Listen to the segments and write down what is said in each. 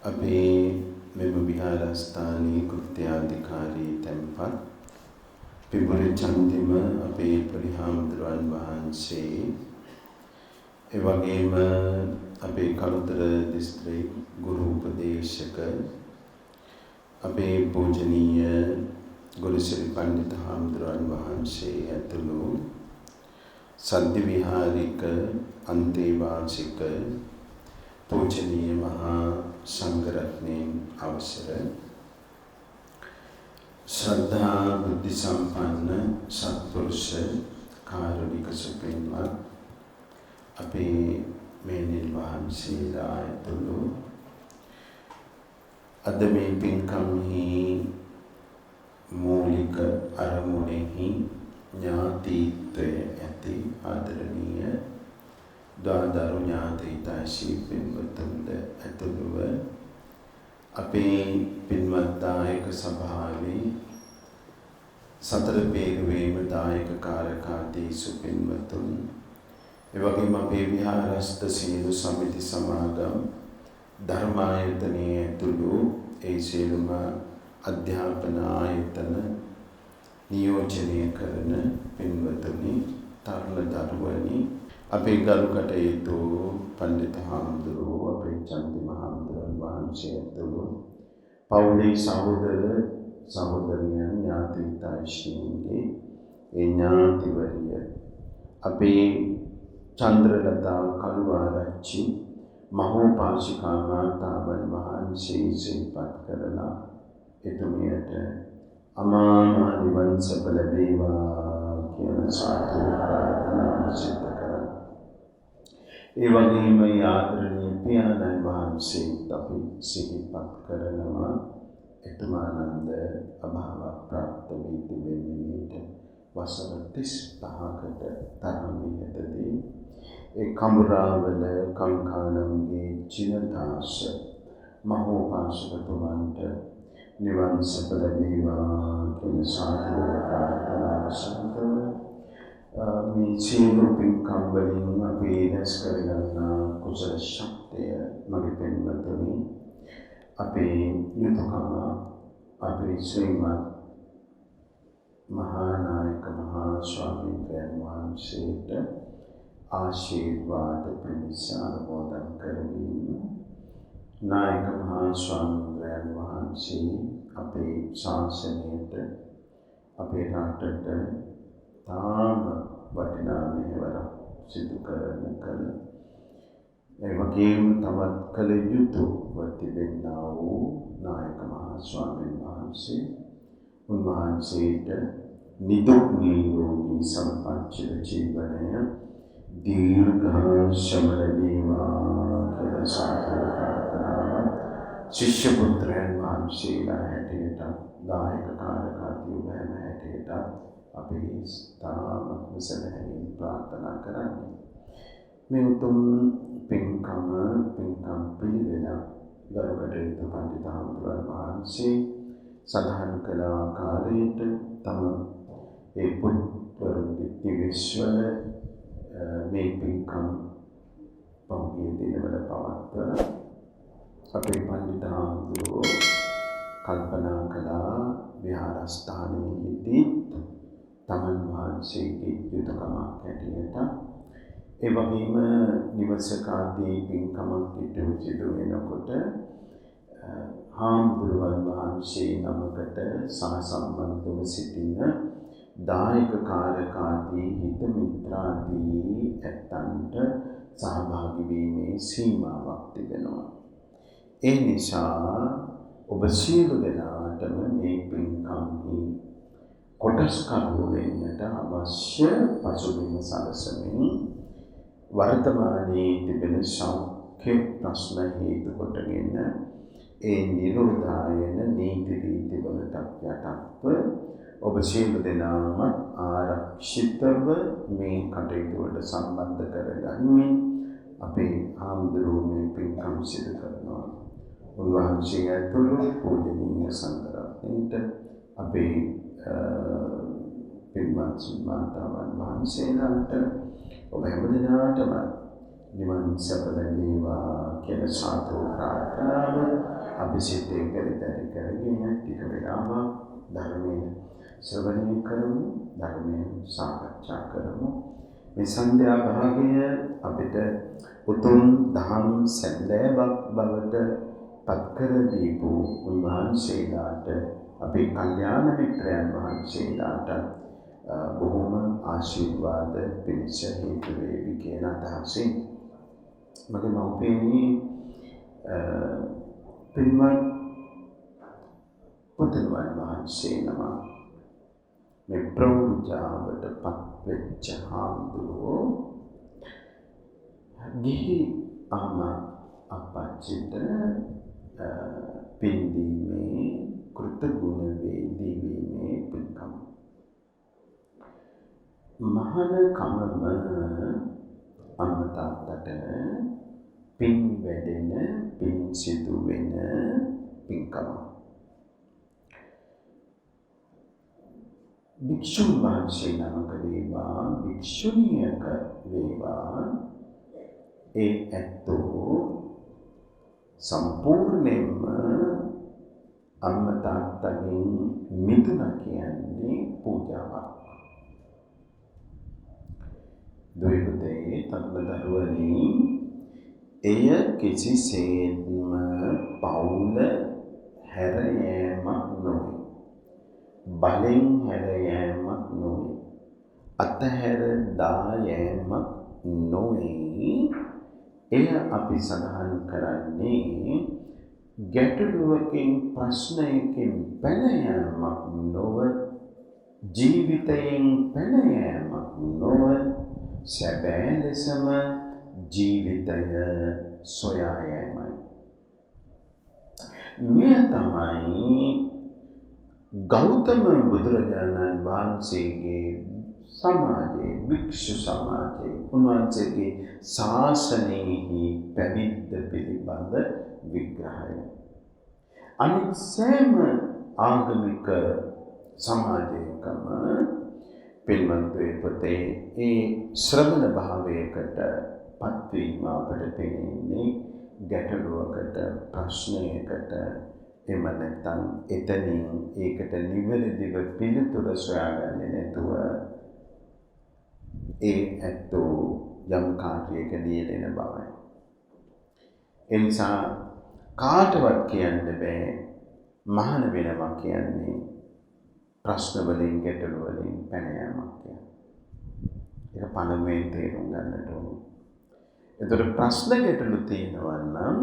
अभी මෙම විහාරස්ථානයේ කෘත්‍යාධිකාරී තැන්පත් පිඹුරු චන්දිම අපේ පරිහාමුදුරන් වහන්සේ එවැගේම අපේ කළුතර දිස්ත්‍රික් ගුරු උපදේශක අපේ පූජනීය ගුරුසිරි පණ්ඩිත හාමුදුරන් වහන්සේ ඇතුළු සද්දි විහාරික අන්තේවාසික පූජනීය මහා සංඝරත්නයන් අවසර ශ්‍රද්ධා බුද්ධ සම්පන්න සත්පුරුෂ කාරුණික සුපින්වත් අපේ මෙනිල් වහන්සේලා ඇතුළු අද මේ පින්කම්හි මූලික අරමුණෙහි ඥාතිත්වය ඇති ආදරණීය දාදරු ඥාතිතාශී පින්වතුන්ද ඇතුළුව අපේ පින්වත් දායක සභාවේ සතර පෙරවීම දායක කාරකාදී සුපින්වතුන් එවැගේම අපේ විහාරස්ථ සියලු සමිති සමාගම් ධර්මායතනයේ ඇතුළු ඒ සියලුම අධ්‍යාපන ආයතන නියෝජනය කරන පින්වතුනි තරුණ දරුවනි අපේ ගරු කටයුතු පණ්ඩිත හාමුදුරුවෝ අපේ චන්දිම හාමුදුරන් වහන්සේ ඇතුළු පවුලේ සහෝදර සහෝදරියන් ඥාතිතායිෂීන්ගේ ඒ ඥාතිවරිය අපේ චන්ද්‍රලතා කළුආරච්චි මහෝපාසිකා මාතාවන් වහන්සේ සිහිපත් කරලා එතුමියට අමා නිවන් සප ලැබේවා කියන සාදු ප්‍රාර්ථනා සිදු කරා. ඒ වගේම ආදරණීය පියාණන් වහන්සේත් අපි සිහිපත් කරනවා එතුමානන්ද අභාව ප්‍රාප්ත වී තිබෙන්නේ වසර 35කට තරම් විතරදී ඒ කඹරාවල කංකානම්ගේ චිනදාස මහෝපාසකතුමන්ට නිවන් සප ලැබේවා කියන සාදු ප්‍රාර්ථනා සමග මේ සියලු පින්කම් වලින් අපි රැස් කරගන්නා කුසල ශක්තිය මගේ පෙන්වතුනි අපේ යුතුයකම අපේ ශ්‍රීමත් මහා නායක මහා ස්වාමීන් වහන්සේට ආශිර්වාද පිණිස අනුමෝදන් කරමින් නායක මහා ස්වාමීන් වහන්සේ අපේ ශාසනයට අපේ රටට තාම වටිනා මෙහෙවරක් සිදු කරන කල ඒ වගේම තවත් කල යුතුව තිබෙනා වූ නායක මහා ස්වාමීන් වහන්සේ උන්වහන්සේට නිදුක් නිරෝගී සම්පන්න ජීවනය දීර්ඝායුෂ ලැබේවා කියලා සාදු ප්‍රාර්ථනා ශිෂ්‍ය පුත්‍රයන් වහන්සේලා හැටියට දායක කාරකාදී වෑම හැටියට අපි තාම සදහැයෙන් ප්‍රාර්ථනා කරන්නේ මේ උතුම් පින්කම් පිළිවෙල ගරුකටයුතු පණ්ඩිත හාමුදුරන් වහන්සේ සඳහන් කළ ආකාරයට තම ඒ පුත්වරුන්ගේ දිවිස්වල මේ පින්කම් පහුගිය දිනවල පවත්වන අපේ පණ්ඩිත හාමුදුරුවෝ කල්පනා කළා විහාරස්ථානයේදී තමන් වහන්සේගේ යුතුයකමක් හැටියට ඒ වගේම නිවසකාදී පින්කමක් සිදු වෙනකොට හාමුදුරුවන් වහන්සේ නමකට සහසම්බන්ධව සිටින දායක කාරකාදී හිත මිත්‍රාදී ඇත්තන්ට සහභාගී වීමේ සීමාවක් තිබෙනවා. ඒ නිසා ඔබ සියලු දෙනාටම මේ පින්කම්හි කොටස්කරු වෙන්නට අවශ්‍ය පසුබිම සලසමින් වර්තමානයේ තිබෙන සෞඛ්‍ය ප්‍රශ්න හේතු කොටගෙන ඒ නිරෝධායන නීති රීතිවලට යටත්ව ඔබ සියලු දෙනාම ආරක්ෂිතව මේ කටයුතු වලට සම්බන්ධ කරගනිමින් අපේ හාමුදුරුවෝ මේ පින්කම් සිදු කරනවා. උන්වහන්සේ ඇතුළු පූජනීය සංඝරත්නයට අපේ පින්වත් මාතාවන් වහන්සේලාට ඔබ හැම දිනාටම නිවන් සැප ලැබේවා කියලා සාදු ප්‍රාර්ථනාව අපි සිතේ පරිතරි කරගෙන ටික වෙලාවක් ධර්මයේ ශ්‍රවණය කරමු, ධර්මයේ සාකච්ඡා කරමු. මේ සන්ධ්‍යා භාගය අපිට උතුම් දහම් සැලෑවක් බවට පත් කර දීපු උන්වහන්සේලාට අපේ කල්යාණ මිත්‍රයන් වහන්සේලාට බොහොම ආශිර්වාද පිණිස හේතු වේවි කියන අදහසින් මගේ මව්පියනි පින්වත් පුතුණන් වහන්සේ නම මේ ප්‍රෞಢජාවට පත් වෙච්ච හාමුදුරුවෝ ගිහි අම්මා අප්පච්චිට පින්දීමේ කෘතගුණ වේදී වීමේ පින්කම මහාන කමම අම්මා තාත්තට පින් වැඩෙන පින් සිදු වෙන පින්කම භික්ෂුන් වහන්සේ නමක වේවා භික්ෂුණියක වේවා ඒ ඇත්තෝ සම්පූර්ණයෙන්ම අම්මා තාත්තගෙන් මිදුණා කියන්නේ පූජාවක්. දුයිපතේ තත්ත්වදරුවනි එය කිසිසේත්ම පවුල හැර යෑමක් නොවේ. බලෙන් හැර යෑමක් නොවේ. අතහැර දා යෑමක් නොවේ. එය අපි සඳහන් කරන්නේ ගැටලුවකින් ප්‍රශ්නයකින් පැන යාමක් නොව ජීවිතයෙන් පැන යාමක් නොව සැබෑ ලෙසම ජීවිතය සොයා යෑමයි. මෙය තමයි ගෞතම බුදුරජාණන් වහන්සේගේ සමාජයේ භික්ෂු සමාජයේ උන්වහන්සේගේ ශාසනයෙහි පැවිද්ද පිළිබඳ විග්‍රහය. අනිත් සෑම ආගමික සමාජයකම පින්වන්තේ පොතේ ඒ ශ්‍රවණ භාවයකට පත්වීම අපට පෙනෙන්නේ ගැටලුවකට ප්‍රශ්නයකට එහෙම නැත්නම් එතනින් ඒකට නිවැරදිව පිළිතුර සොයාගන්නේ නැතුව ඒ ඇත්තෝ යම් කාර්යයක නියැලෙන බවයි. එනිසා කාටවත් කියන්න බෑ මහාන වෙනවා කියන්නේ ප්‍රශ්න වලින් ගැටලු වලින් පැන යාමක් කියන්නේ. ඒක පළමුවෙන් තේරුම් ගන්නට ඕනේ. ඒතර ප්‍රශ්න ගැටලු තියෙනවා නම්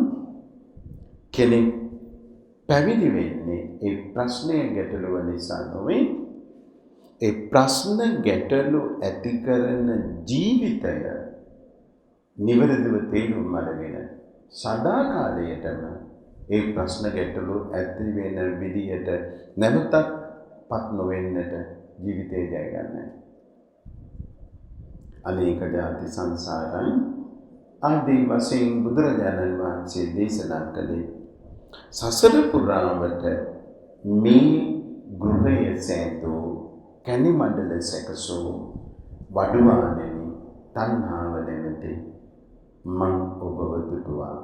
කෙනෙක් පැවිදි වෙන්නේ ඒ ප්‍රශ්නය ගැටලුව නිසා නොවේ. ඒ ප්‍රශ්න ගැටලු ඇති කරන ජීවිතය නිවැරදිව තේරුම් අරගෙන සදාකාලයටම ඒ ප්‍රශ්න ගැටලු ඇති වෙන විදියට නැවතත් පත් නොවෙන්නට ජීවිතය ජය ගන්නයි. අනේක ජාති සංසාරයි ආදී වශයෙන් බුදුරජාණන් වහන්සේ දේශනා කළේ සසර පුරාවට මේ ගෘහය සෑදූ කැණි මණ්ඩල සැකසූ වඩුවානෙනි තණ්හාව නැමැති මං ඔබව දුටුවා.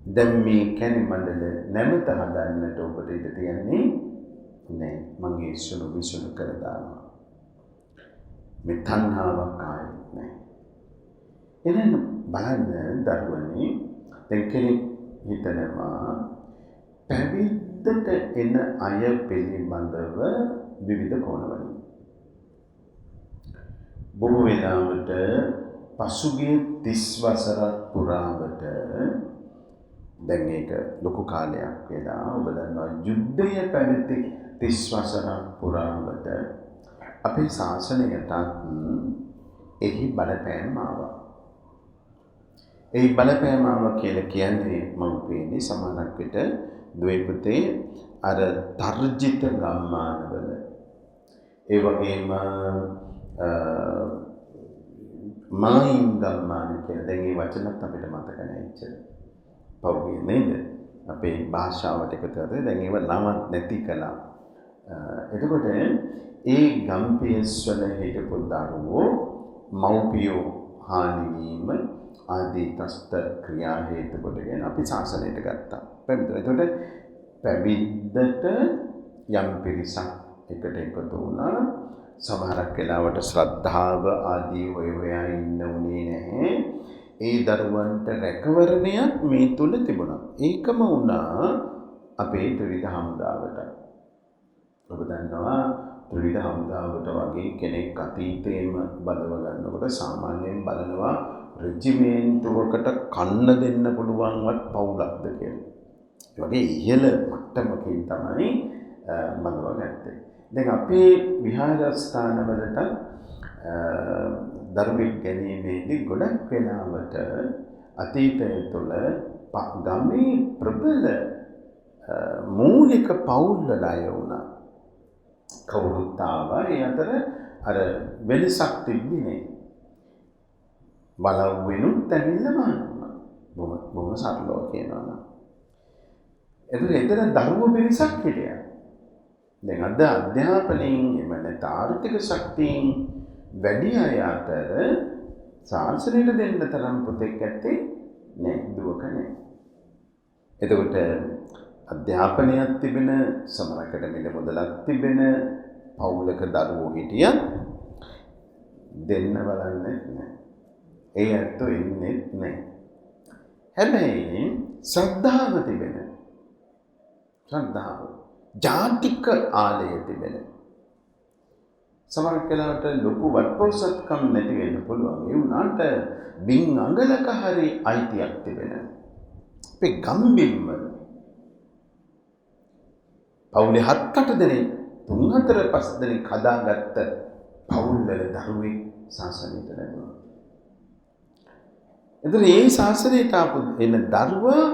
දැන් මේ කැණි මණ්ඩල නැවත හදන්නට ඔබට ඉඩ තියන්නේ නෑ. මගේ සුළු විසුළු කර දානවා. මේ තණ්හාවක් ආයෙත් නෑ. එහෙනම් බලන්න දරුවනේ දැන් කෙනෙක් හිතනවා පැවිද්දට එන අය පිළිබඳව විවිධ කෝණවලින් බොහෝ වෙලාවට පසුගිය 30 වසරක් පුරාවට දැන් ඒක ලොකු කාලයක් වෙලා ඔබ දන්නවා යුද්ධය පැවති 30 වසරක් පුරාවට අපේ ශාසනයටත් එහි බලපෑම් ආවා. ඒ බලපෑම ආවා කියලා කියන්නේ මම පේන්නේ සමානක් විට දුවේ පුතේ අර තර්ජිත ගම්මානවල ඒ වගේම මායිම් ගම්මාන කියලා දැන් මේ වචනත් අපිට මතක නැහැ ඉච්චර. පෞගේ නේද? අපේ භාෂාවට එකතු කරලා දැන් ඒව නමත් නැති කළා. එතකොට ඒ ගම්පියස් වල හිටපු දරුවෝ මව්පියෝ හානි වීම ආදී ත්‍ස්ත ක්‍රියා හේතු කොටගෙන අපි ශාසනයට ගත්තා. එතකොට පැවිද්දට යම් පිරිසක් එකට එකතු වුණා. සමහරක් වෙලාවට ශ්‍රද්ධාව ආදී ඔයා ඉන්න උනේ නැහැ. ඒ දරුවන්ට රැකවරණයක් මේ තුල තිබුණා. ඒකම වුණා අපේ ත්‍රිවිධ හමුදාවට. ඔබ දන්නවා ත්‍රිවිධ හමුදාවට වගේ කෙනෙක් අතීතේම බදව ගන්නකොට සාමාන්‍යයෙන් බලනවා රෙජිමෙන්ටුවකට කන්න දෙන්න පුළුවන්වත් පවුලක්ද කියලා. ඒ වගේ ඉහළ මට්ටමකින් තමයි බදව ගත්තේ. දැන් අපේ විහාරස්ථානවලට දරුවෙක් ගැනීමේදී ගොඩක් වෙලාවට අතීතය තුළ ගමේ ප්‍රබල මූලික පවුල්වල අය වුණා. කවුරුත් ආවා. ඒ අතර අර වෙනසක් තිබුණේ නෑ. බලවෙනුත් ඇවිල්ලා මානවා. බොහොම සරලව කියනවා නම්. එතන දරුවෝ පිරිසක් හිටියා. දැන් අද අධ්‍යාපනයෙන් එම නැත්නම් ආර්ථික ශක්තියෙන් වැඩි අය අතර ශාසනයට දෙන්න තරම් පුතෙක් ඇත්තේ නෑ, දුවක නෑ. එතකොට අධ්‍යාපනයක් තිබෙන සමරකට මිල මුදලක් තිබෙන පවුලක දරුවෝ හිටියත් දෙන්න බලන්නේ නෑ. ඒ ඇත්තෝ ඉන්නේ නෑ. හැබැයි ශ්‍රද්ධාව තිබෙන ශ්‍රද්ධාව ජාතික ආලය තිබෙන සමහරක් වෙලාවට ලොකු වත්පොසත්කම් නැති වෙන්න පුළුවන්. ඒ වුණාට බින් අඟලක හරි අයිතියක් තිබෙන අපේ ගම්බිම්ම පවුලේ 7-8 දෙනෙක් 3-4-5 දෙනෙක් හදාගත්ත පවුල්වල දරුවෙක් ශාසනයට ලැබුණා. එතන මේ ශාසනයට ආපු එන දරුවා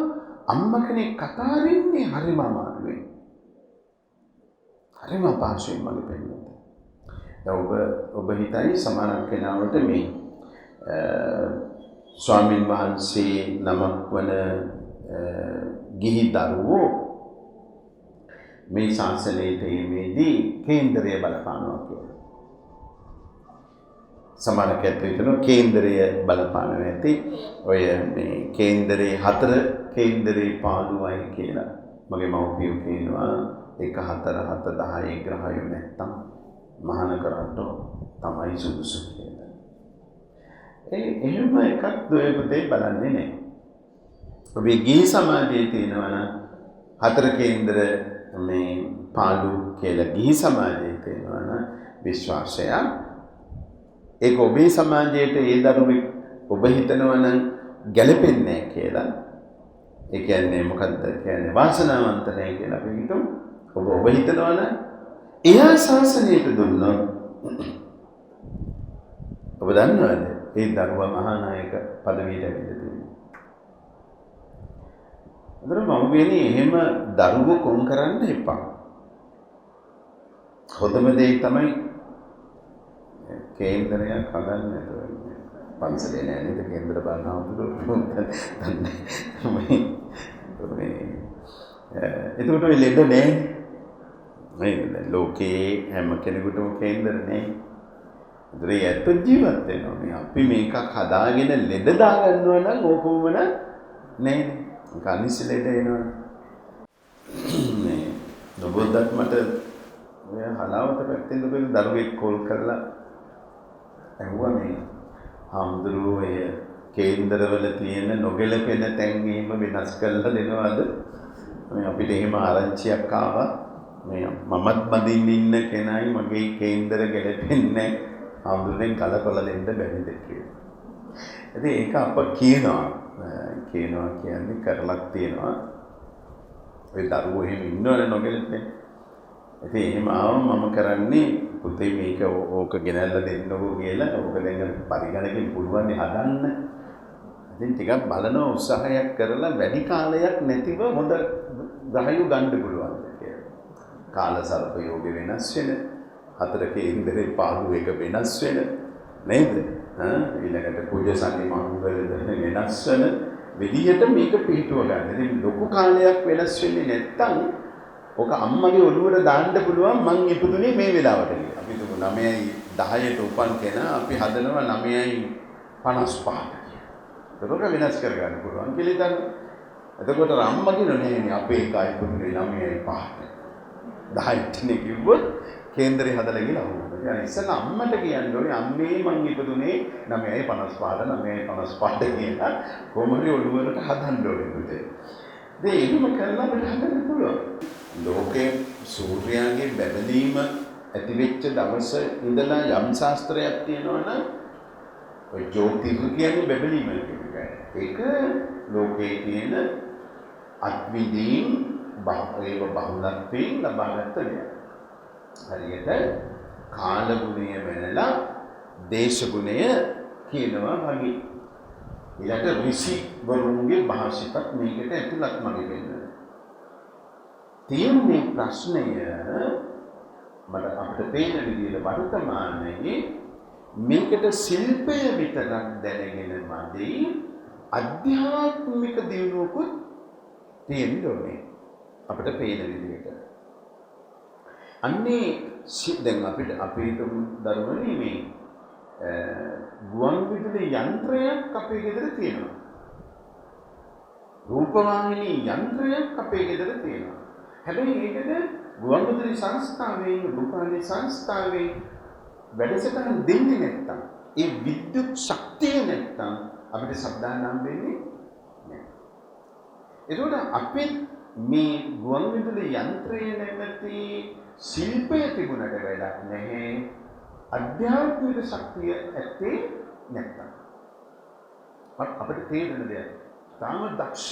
අම්මා කෙනෙක් කතාරින්නේ හරිම අමාරුයි. හරිම අපහසුයි මගේ පෙන්නන්න. ඔබ හිතයි සමානක් වෙනවට මේ ස්වාමීන් වහන්සේ නමක් වන ගිහි දරුවෝ මේ ශාසනයට එීමේදී කේන්දරය බලපානවා කියලා. සමානක ඇතුළේ කේන්දරය බලපානවා ඇති. ඔය මේ කේන්දරේ 4 කේන්දරේ පාළුවයි කියලා. මගේ මව්පියෝ කියනවා 1 4 7 10 ග්‍රහයෝ නැත්තම් මහාන කරන්න තමයි සුදුසු කියලා. එහෙම එකක් දුවේ පුතේ බලන්නේ නැහැ. ඔබේ ගිහි සමාජයේ තියෙනවා නම් 4 කේන්දර මේ පාළු කියලා ගිහි සමාජයේ තියෙනවා නම් විශ්වාසය ඒක ඔබේ සමාජයට ඒ දරුවෙක් ඔබ හිතනවා නම් ගැලපෙන්නේ නැහැ කියලා. ඒ කියන්නේ මොකද්ද කියන්නේ වාසනාවන්ත නැහැ කියලා අපි හිතමු. ඔබ හිතනවා නම් එයා ශාසනයට දුන්නොත් ඔබ දන්නවද ඒ දරුවා මහානායක පදවියට ඇවිල්ලා තියෙනවා. අදර මම කියන්නේ එහෙම දරුවෝ කොන් කරන්න එපා. හොඳම දේ තමයි කේන්දරයක් හදන්න. පන්සලේ නෑ නේද කේන්දර බලනවා. එතකොට ඔය ලෙඩ නෑ. ලෝකේ හැම කෙනෙකුටම කේන්දර නෑ. ඒතරේ ඇත්ත ජීවත් වෙනවා. මේ අපි මේකක් හදාගෙන ලෙඩ දාගන්නවා නම් ඕකම නෑ. කනිසි ලෙඩ එනවා. මේ නොබොද්දත් මට ඔය හලාවත පැත්තෙන් දරුවෙක් කෝල් කරලා ඇහුවා මේ හාමුදුරුවෝ එය කේන්දරවල තියෙන නොගැලපෙන තැන් එහෙම වෙනස් කරලා දෙනවද? මේ අපිට එහෙම ආරංචියක් ආවා. මේ මමත් බඳින්න ඉන්න කෙනයි මගේ කේන්දර ගැලපෙන්නේ නැහැ. හාමුදුරුවෙන් කලකොල දෙන්න බැරිද කියලා. ඉතින් ඒක අප කියනවා කියන්නේ කරලක් තියෙනවා. ඔය දරුවෝ එහෙම ඉන්නවනේ නොගැලපෙන්නේ. ඉතින් එහෙම ආවම මම කරන්නේ පුතේ මේක ඕක ගෙනල්ලා දෙන්නකෝ කියලා. ඕක දැන් පරිගණකෙන් පුළුවන් හදන්න. ඉතින් ටිකක් බලන උත්සාහයක් කරලා වැඩි කාලයක් නැතිව හොඳ ගහයු ගන්න පුළුවන් කියලා. කාලසර්ප යෝග වෙනස් වෙන, 4 කේන්දරේ පාළු එක වෙනස් වෙන නේද? ඊළඟට පූජාසන්නි මංගල වෙනස් වෙන විදියට මේක පිළිතුව ගන්න. ඉතින් ලොකු කාලයක් වෙනස් වෙන්නේ නැත්තම් ඔක අම්මගේ ඔළුවට දාන්න පුළුවන් මං ඉපදුනේ මේ වෙලාවට කියලා. අපි 9යි 10ට උපන් කෙනා අපි හදනවා 9යි 55ට කියලා. ඒක වෙනස් කරගන්න පුළුවන් කියලා හිතන්න. එතකොට අම්මා කියනනේ අපේ එකයි පුදුනේ ළමයි 5ට. 10ට නේ කිව්වොත් කේන්දරේ හදලා ගිහලා වුණා. يعني ඉස්සෙල්ලා අම්මට කියන්න ඕනේ අම්මේ මං ඉපදුනේ 9:55ට 9:55ට කියලා කොහොම හරි ඔළුව වලට හදන්න ඕනේ පුතේ. දැන් එහෙම කරලා අපිට හදන්න පුළුවන්. ලෝකේ සූර්යයාගේ බැබලීම ඇති වෙච්ච දවස ඉඳලා යම් ශාස්ත්‍රයක් තියෙනවනම් ඔය ජෝතිර්ග කියන්නේ බැබලීම කියන එකයි. ඒක ලෝකයේ තියෙන අත්විදීන් ඒව බහුලත්වයෙන් ලබාගත්ත දෙයක්. හරියට කාල ගුණය වෙනලා දේශ ගුණය කියනවා වගේ. ඊළඟ ඍෂි වරුන්ගේ භාෂිතත් මේකට ඇතුළත් මගේ වෙනවා. තියෙන මේ ප්‍රශ්නය මට අපිට පේන විදිහට වර්තමානයේ මේකට ශිල්පය විතරක් දැනගෙන මදි අධ්‍යාත්මික දියුණුවකුත් තියෙන්න ඕනේ අපිට පේන විදිහට. අන්නේ දැන් අපිට අපේ දරුවනේ මේ ගුවන් විදුලි යන්ත්‍රයක් අපේ ගෙදර තියෙනවා. රූපවාහිනී යන්ත්‍රයක් අපේ ගෙදර තියෙනවා. හැබැයි ඒකද ගුවන් විදුලි සංස්ථාවේ රූපවාහිනී සංස්ථාවේ වැඩසටහන් දෙන්නේ නැත්තම් ඒ විද්‍යුත් ශක්තිය නැත්තම් අපිට සබ්දානම් වෙන්නේ නැහැ. ඒකෝට අපි මේ ගුවන් විදුලි යන්ත්‍රයේ නැමැති ශිල්පය තිබුණට වැඩක් නැහැ. අධ්‍යාත්මික ශක්තිය ඇත්තේ නැත්තම් අපිට තේරෙන දෙයක්. තාම දක්ෂ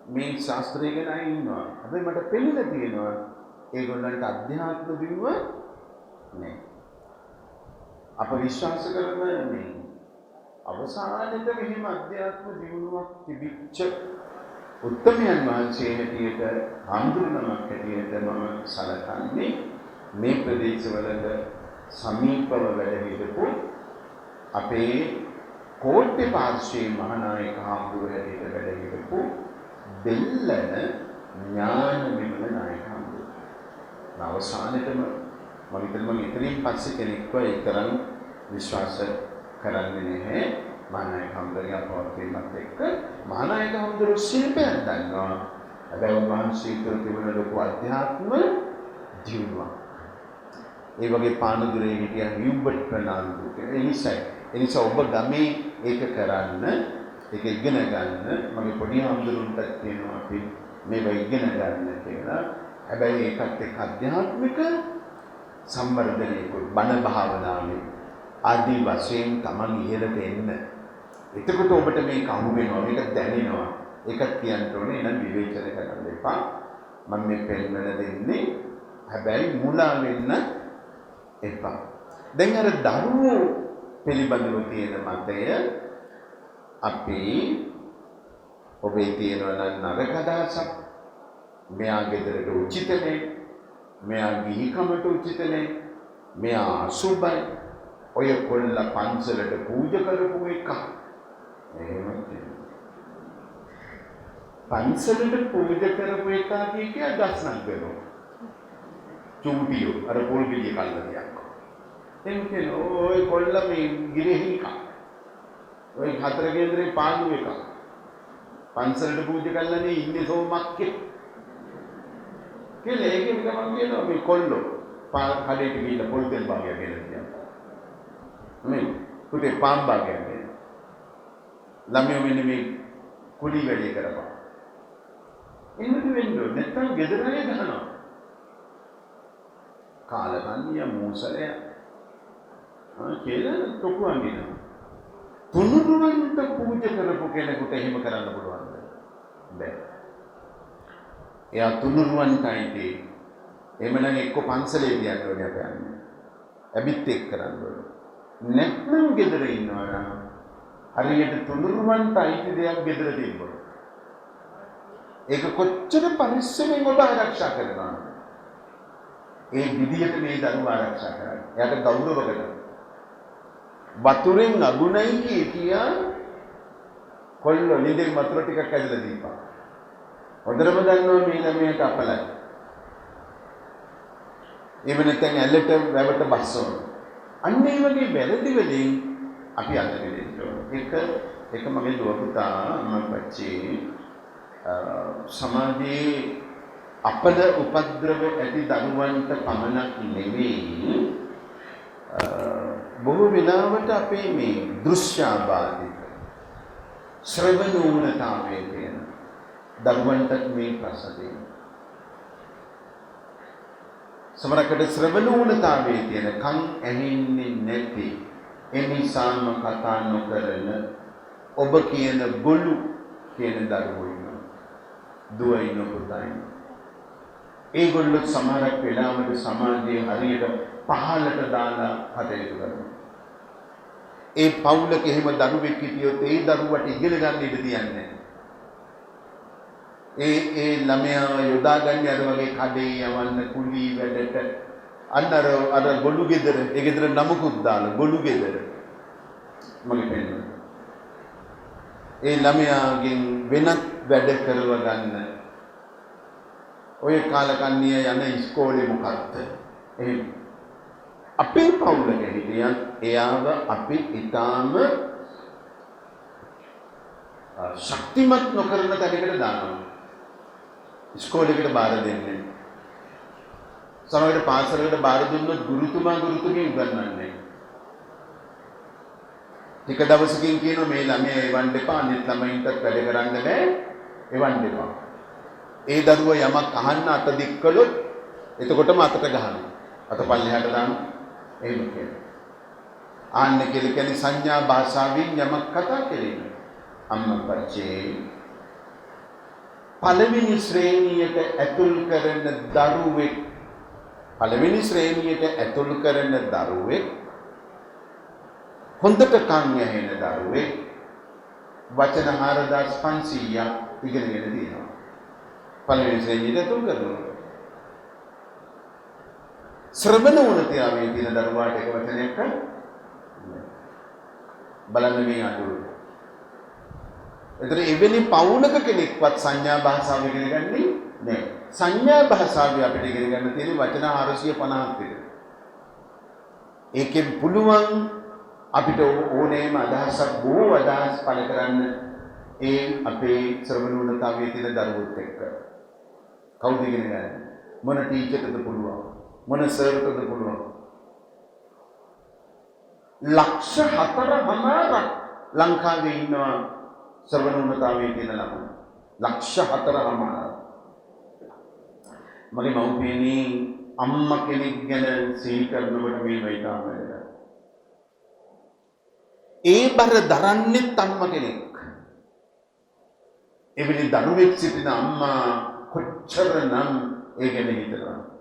මේ ශාස්ත්‍රය ගැන අය ඉන්නවා. හැබැයි මට පෙළෙලා තියෙනවා ඒගොල්ලන්ට අධ්‍යාත්ම දිනුව නැහැ. අප විශ්වාස කරන මේ අවසානයේද මෙහිම අධ්‍යාත්ම දිනුවක් තිබිච්ච උත්තමයන් වහන්සේ හැටියට හඳුන්වනමක් හැටියට මම සැලකන්නේ මේ ප්‍රදේශවලට සමීපව වැඩ හිටපු අපේ කෝට්ටේ පාර්ශ්වයේ මහානායක හාමුදුරුවෝ හැටියට වැඩ හිටපු දෙල්ලන ඥාන විමල නායක හාමුදුරුවෝ. අවසානයේම මම හිතනවා ඉතින් පස්සේ කෙනෙක්ව ඒ තරම් විශ්වාස කරන්නේ නැහැ. මහානායක හාමුදුරුවෝ අපවත්වීමත් එක්ක මහානායක හාමුදුරුවෝ ශිල්පයක් දන්නවා. හැබැයි උන්වහන්සේ තුළ තිබුණ ලොකු අධ්‍යාත්ම දියුණුවක්. ඒ වගේ පානදුරේ හිටිය හියුබර්ට් ප්‍රනාන්දු එනිසා ඔබ ගමේ ඒක කරන්න ඒක ඉගෙන ගන්න මගේ පොඩි හාමුදුරුවන්ට කියනවා අපි මේවා ඉගෙන ගන්න කියලා. හැබැයි ඒකත් එක්ක අධ්‍යාත්මික සම්වර්ධනයකුත් බණ භාවනාවේ ආදී වශයෙන් Taman ඉහළට එන්න. එතකොට ඔබට මේක අහු වෙනවා මේක දැනෙනවා. ඒකත් කියන්න ඕනේ එහෙනම් විවේචන කරන්න එපා. මම මේ පෙන්වන දෙන්නේ හැබැයි මුලා වෙන්න එපා. දැන් අර දරුවෝ පිළිබඳව තියෙන මතය අපි ඔබේ තියෙනවා නම් නරක අදහසක් මෙයා ගෙදරට උචිත නැහැ මෙයා ගිහිකමට උචිත නැහැ මෙයා අසුබයි ඔය කොල්ල පන්සලට පූජා කරපු එක එහෙම පන්සලට පූජා කරපු එක කිය අදහසක් වෙනවා චුම්පියෝ අර පොල් ගෙඩිය කල්ලා එන්කේ ඔය කොල්ල මේ ගිරෙහික ඔය හතර කේන්දරේ පාළු එක පන්සලට පූජා කළානේ ඉන්නේ සෝමක්කේ කියලා ඒකෙන් ගමන් කියනවා මේ කොල්ලෝ කඩේට ගිහිල්ලා පොල් තෙල් භාගයක් ගෙනත් කියනවා මේ පුතේ පාන් භාගයක් ගෙන ළමයෝ මෙන්න මේ කුලි වැඩි කරපන් එහෙම වෙන්නේ නැත්නම් ගෙදරනේ ගහනවා කාලකන්නිය මූසලය කියලා තොකුවන් දෙනවා. තුනුරුවන්ට පූජා කරපු කෙනෙකුට එහෙම කරන්න පුළුවන්ද? බැහැ. එයා තුනුරුවන්ටයි දෙන්නේ. එහෙමනම් එක්ක පන්සලේ තියන්න ඕනේ අපි යන්නේ. ඇබිත් එක් කරන්න ඕනේ. නැත්නම් ගෙදර ඉන්නවා නම් හරියට තුනුරුවන්ට අයිති දෙයක් ගෙදර තිබ්බොත්. ඒක කොච්චර පරිස්සමෙන් ඔබ ආරක්ෂා කරනවද? ඒ විදියට මේ දරුවා ආරක්ෂා කරන්නේ. එයාට ගෞරව කරනවා. වතුරෙන් අගුණයි කියා කොල්ල නිදෙන් වතුර ටිකක් ඇදලා දීපන්. හොඳටම දන්නවා මේ ළමයාට අපලයි. එහෙම නැත්නම් ඇල්ලට වැවට බස්සවන. අන්න ඒ වගේ වැරදි වලින් අපි අද වෙලෙන්න එක මගේ දුව පුතා මම පච්චේ සමාජයේ අපද උපද්‍රව ඇති දරුවන්ට පමණක් නෙවෙයි බොහෝ වෙලාවට අපේ මේ දෘශ්‍යාබාධිත ශ්‍රවණූනතාවයේ තියෙන දරුවන්ට මේ ප්‍රශ්න තියෙනවා. සමහරකට ශ්‍රවණූනතාවයේ තියෙන කන් ඇහෙන්නේ නැති එනිසාම කතා නොකරන ඔබ කියන ගොළු කියන දරුවෝ ඉන්නවා. දුව ඉන්න පුතා ඉන්නවා. ඒගොල්ලෝ සමහරක් වෙලාවට සමාජයේ හරියට පහළට දාලා කටයුතු කරනවා. ඒ පවුලක එහෙම දරුවෙක් හිටියොත් ඒ දරුවට ඉගෙන ගන්න ඉඩ තියන්නේ ඒ ළමයා යොදාගන්නේ අර වගේ කඩේ යවන්න කුලී වැඩට අර ගොළු ගෙදර ඒ ගෙදර නමකුත් දාලා ගොළු ගෙදර මගේ පෙන්නන ඒ ළමයාගෙන් වෙනත් වැඩ කරව ගන්න ඔය කාලකන්ණිය යන ඉස්කෝලේ මොකක්ද එහෙම අපේ පවුලක හිටියන් එයාව අපි ඊටාම ශක්තිමත් නොකරන තැනකට දානවා. ඉස්කෝලේකට බාර දෙන්නේ. සමහරවිට පාසලකට බාර දුන්නොත් ගුරුතුමා ගුරුතුමිය උගන්වන්නේ. ටික දවසකින් කියනවා මේ ළමයා එවන්න එපා අනිත් ළමයින්ටත් වැඩ කරන්න බෑ එවන්න එපා. ඒ දරුවා යමක් අහන්න අත දික් කළොත් එතකොටම අතට ගහනවා. අත පල්ලෙහාට දානවා. එහෙම කියනවා. ආන්න කියලා කියන්නේ සංඥා භාෂාවෙන් යමක් කතා කිරීම. අම්මා පච්චේ පළවෙනි ශ්‍රේණියට ඇතුල් කරන දරුවෙක් පළවෙනි ශ්‍රේණියට ඇතුල් කරන දරුවෙක් හොඳට කන් ඇහෙන දරුවෙක් වචන 4500ක් ඉගෙනගෙන තියෙනවා. පළවෙනි ශ්‍රේණියට ඇතුල් කරනවා. ශ්‍රවණ වුණතියාවේ තියෙන දරුවාට එක වචනයක් බලන්න මේ අඩුව. ඒතර එවැනි පවුලක කෙනෙක්වත් සංඥා භාෂාව ඉගෙන ගන්නේ නැහැ. සංඥා භාෂාව අපිට ඉගෙන ගන්න තියෙන වචන 450ක් විතර. ඒකෙන් පුළුවන් අපිට ඕනෑම අදහසක් බොහෝ අදහස් පළ කරන්න ඒ අපේ ශ්‍රවණ වුණතාවයේ තියෙන දරුවොත් එක්ක. කවුද ඉගෙන ගන්නේ? මොන ටීචර්ටද පුළුවන්? මොන සර්ටද පුළුවන්? ලක්ෂ 4ක් ලංකාවේ ඉන්නවා ශ්‍රවණ වුණතාවයේ තියෙන ළමයි. ලක්ෂ 4ක්. මගේ මව්පියනි අම්මා කෙනෙක් ගැන සිහි කරනකොට මේ වයිතාම වැඩ. ඒ බර දරන්නේ අම්මා කෙනෙක්. එවැනි දරුවෙක් සිටින අම්මා කොච්චරනම් ඒ ගැන හිතනවා.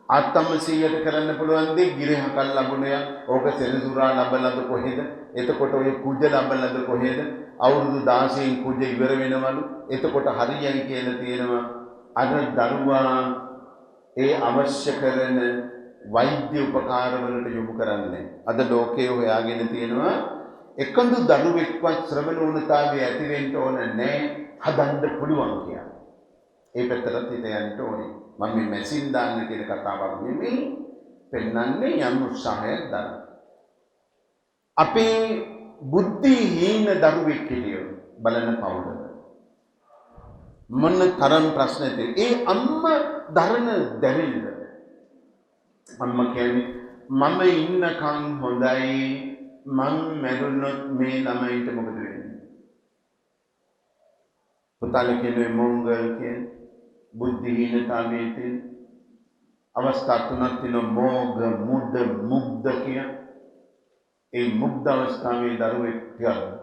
ආත්මසියයට කරන්න පුළුවන් දේ ගිරහකල් ලැබුණය ඕක සෙනසුරා ලැබලද කොහෙද එතකොට ඔය කුජ ලැබලද කොහෙද අවුරුදු 16න් කුජ ඉවර වෙනවලු එතකොට හරියයි කියලා තියෙනවා අර දරුවා ඒ අවශ්‍ය කරන වෛද්‍ය උපකාර වලට යොමු කරන්නේ අද ලෝකයේ හොයාගෙන තියෙනවා එකඳු දරුවෙක්වත් ශ්‍රවණ වුණතාවයේ ඇති වෙන්න ඕන නැහැ හදන්න පුළුවන් කියලා ඒ පැත්තට හිත යන්න ඕනේ මම මේ මැෂින් දාන්න කියන කතාවක් නෙමෙයි පෙන්වන්නේ යම් උත්සාහයක් දාන්න. අපේ බුද්ධිහීන දරුවෙක් හිටියොත් බලන පවුල. මොන තරම් ප්‍රශ්නද ඒ අම්මා දරන දැරිල්ල. අම්මා කියන්නේ මම ඉන්නකම් හොඳයි මං මැරුණොත් මේ ළමයින්ට මොකද වෙන්නේ? පුතාලා කියන්නේ මොංගල් කියන්නේ බුද්ධිහීනතාවයේ තියෙන අවස්ථා තුනක් තියෙනවා මෝග මුද්ද මුග්ධ කියන ඒ මුග්ධ අවස්ථාවේ දරුවෙක්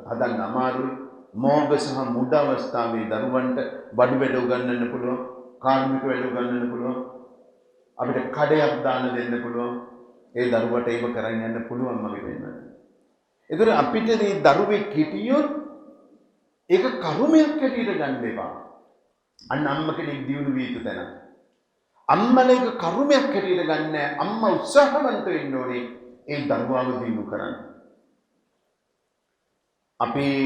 හදන්න අමාරුයි මෝග සහ මුද්ද අවස්ථාවේ දරුවන්ට බඩු වැඩ උගන්වන්න පුළුවන් කාර්මික වැඩ උගන්වන්න පුළුවන් අපිට කඩයක් දාන්න දෙන්න පුළුවන් ඒ දරුවට ඒක කරන් යන්න පුළුවන් මගේ වෙනවා ඒතර අපිට මේ දරුවෙක් හිටියොත් ඒක කර්මයක් හැටියට ගන්න එපා අන්න අම්ම කෙනෙක් දියුණු විය යුතු තැන. අම්මලේක කර්මයක් හැටියට ගන්න අම්මා උත්සාහවන්ත වෙන්න ඕනේ ඒ දරුවාව දියුණු කරන්න. අපේ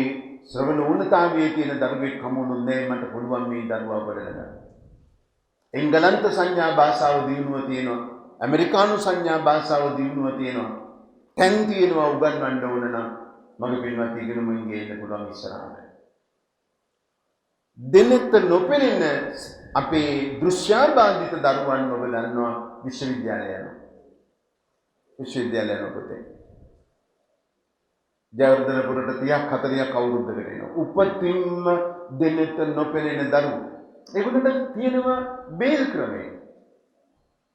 ශ්‍රවණ වුණතාවයේ තියෙන දරුවෙක් හමුුනේ මට පුළුවන් මේ දරුවා වඩලා. එංගලන්ත සංඥා භාෂාව දියුණුව තියෙනවා. ඇමරිකානු සංඥා භාෂාව දියුණුව තියෙනවා. තැන් තියෙනවා උගන්වන්න ඕන නම් මගේ පින්වත් ඉගෙනුමින් ගේන්න පුළුවන් ඉස්සරහට. දෙනෙත් නොපෙනෙන අපේ දෘශ්‍යාබාධිත දරුවන් ඔබ දන්නවා විශ්වවිද්‍යාලය යනවා. විශ්වවිද්‍යාලය යනවා පුතේ. ජයවර්ධනපුරට 30ක් 40ක් අවුරුද්දකට එනවා. උපතින්ම දෙනෙත් නොපෙනෙන දරුවෝ. ඒකට තියෙනවා බේල් ක්‍රමය.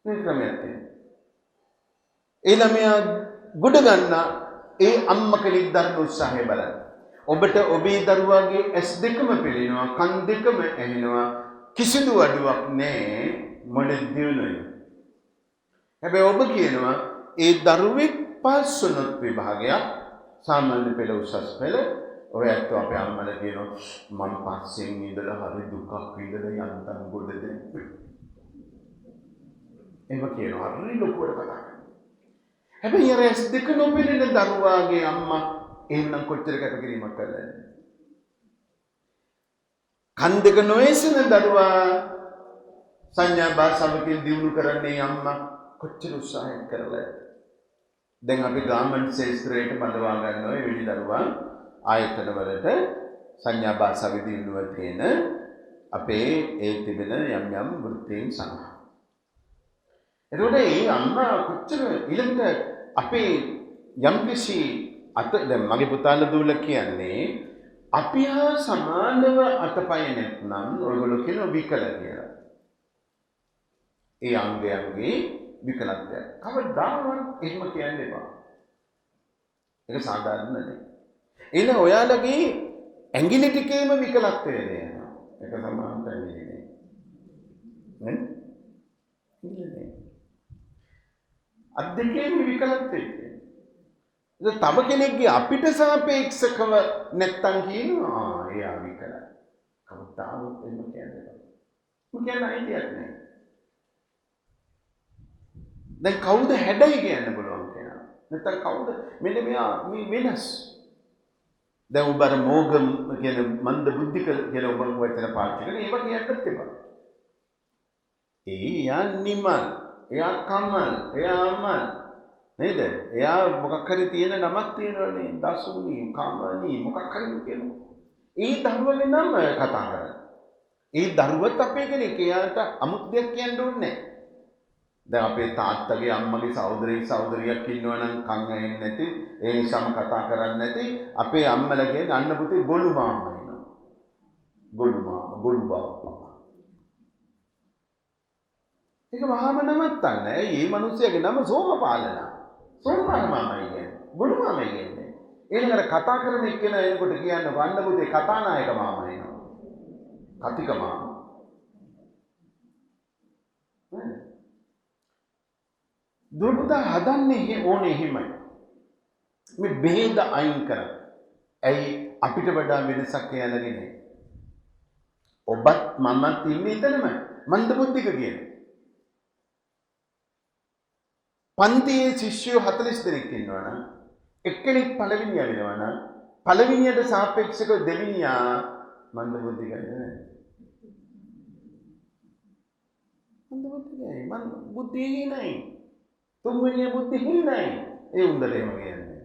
මේ ක්‍රමයක් තියෙනවා. ඒ ළමයා ගොඩ ගන්න ඒ අම්මා කෙනෙක් දරන උත්සාහය බලන්න. ඔබට ඔබේ දරුවාගේ ඇස් දෙකම පෙළෙනවා, කන් දෙකම ඇහෙනවා, කිසිදු අඩුවක් නැහැ මොන දිනුනොයි. හැබැයි ඔබ කියනවා ඒ දරුවෙක් පාස් වුණොත් විභාගයක් සාමාන්‍ය පෙළ උසස් පෙළ ඔය ඇත්තෝ අපේ අම්මලා කියනවා මම පස්සෙන් ඉඳලා හරි දුකක් විඳලා යන්තම් ගොඩ දෙන්න. එහෙම කියනවා හරි ලොකුවට කතා කරනවා. හැබැයි අර ඇස් දෙක නොපෙනෙන දරුවාගේ අම්මා එහෙනම් කොච්චර කැපකිරීමක් කළාද? කන් දෙක නොඇසෙන දරුවා සංඥා භාෂාවකින් දියුණු කරන්නේ අම්මා කොච්චර උත්සාහයක් කරලාද? දැන් අපි ගාමන්ට් ශාස්ත්‍රයට බඳවා ගන්නවා වෙලි දරුවා ආයතන වලට සංඥා භාෂාවේ දියුණුව තියෙන අපේ ඒ තිබෙන යම් යම් වෘත්තීන් සඳහා. එතකොට මේ අම්මා කොච්චර ඊළඟට අපේ යම්කිසි දැන් මගේ පුතාලා දූලා කියන්නේ අපි හා සමානව අතපය නැත්නම් ඔයගොල්ලෝ කියන විකල කියලා. ඒ අංගයන්ගේ විකලත්වය. කවදාවත් එහෙම කියන්න එපා. ඒක සාධාරණ නෙවෙයි. එන ඔයාලගේ ඇඟිලි ටිකේම විකලත්වය නේනවා. ඒක සමානට නෙවෙයි. නේ? නේ. අත් දෙකේම විකලත්වය. තව කෙනෙක්ගේ අපිට සාපේක්ෂකව නැත්තම් කියනවා එයා විකලයි. කවදාවත් එහෙම කියන්නේ නැහැ. මොකද අයිතියක් නැහැ. දැන් කවුද හැඩයි කියන්න බලවන් කියනවා. නැත්තම් කවුද මෙන්න මෙයා මේ වෙනස්. දැන් ඔබ අර මෝගම් කියන මන්ද බුද්ධික කියලා ඔබ වචන පාවිච්චි කරන ඒවා කියන්නත් එපා. එයා නිමල්, එයා කමල්, එයා අමල් නේද? එයා මොකක් හරි තියෙන නමක් තියෙනවනේ. දසුනි, කමනි මොකක් හරි කියනවා. ඒ දරුවගේ නම කතා කරන්නේ. ඒ දරුවත් අපේ කෙනෙක්. එයාට අමුත් දෙයක් කියන්න ඕනේ නැහැ. දැන් අපේ තාත්තගේ අම්මගේ සහෝදරියක් ඉන්නවා නම් කන් ඇහෙන්නේ නැති, ඒ නිසාම කතා කරන්නේ නැති අපේ අම්මලා කියන්නේ අන්න පුතේ ගොළු මාමා වෙනවා. ගොළු මාමා, ගොළු බාප්පා. ඒක වහාම නමක් නැහැ. මේ මිනිස්සයාගේ නම සෝමපාලන. සෝමපාල මාමයි කියන්නේ. ගොළු මාමයි කියන්නේ. ඊළඟට කතා කරන එක්කෙනා එනකොට කියන්නේ වන්න පුතේ කතානායක මාමා වෙනවා. කතික මාමා. දුර්බුදා හදන්නේ ඕනේ එහෙමයි. මේ බෙහෙද අයින් කරන්න. ඇයි අපිට වඩා වෙනසක් යනගේ නැහැ. ඔබත් මමත් ඉන්නේ එතනමයි. මන්දබුද්ධික කියන්නේ. පන්තියේ ශිෂ්‍යයෝ 40 දෙනෙක් ඉන්නවා නම් එක්කෙනෙක් පළවෙනියා වෙනවා නම් පළවෙනියට සාපේක්ෂව දෙවෙනියා මන්දබුද්ධිකයි නේද? මන්දබුද්ධිකයි. මන් බුද්ධිය නෑ. තුන්වෙනිය බුද්ධි හිණයි. ඒ උන්දට එහෙම කියන්නේ.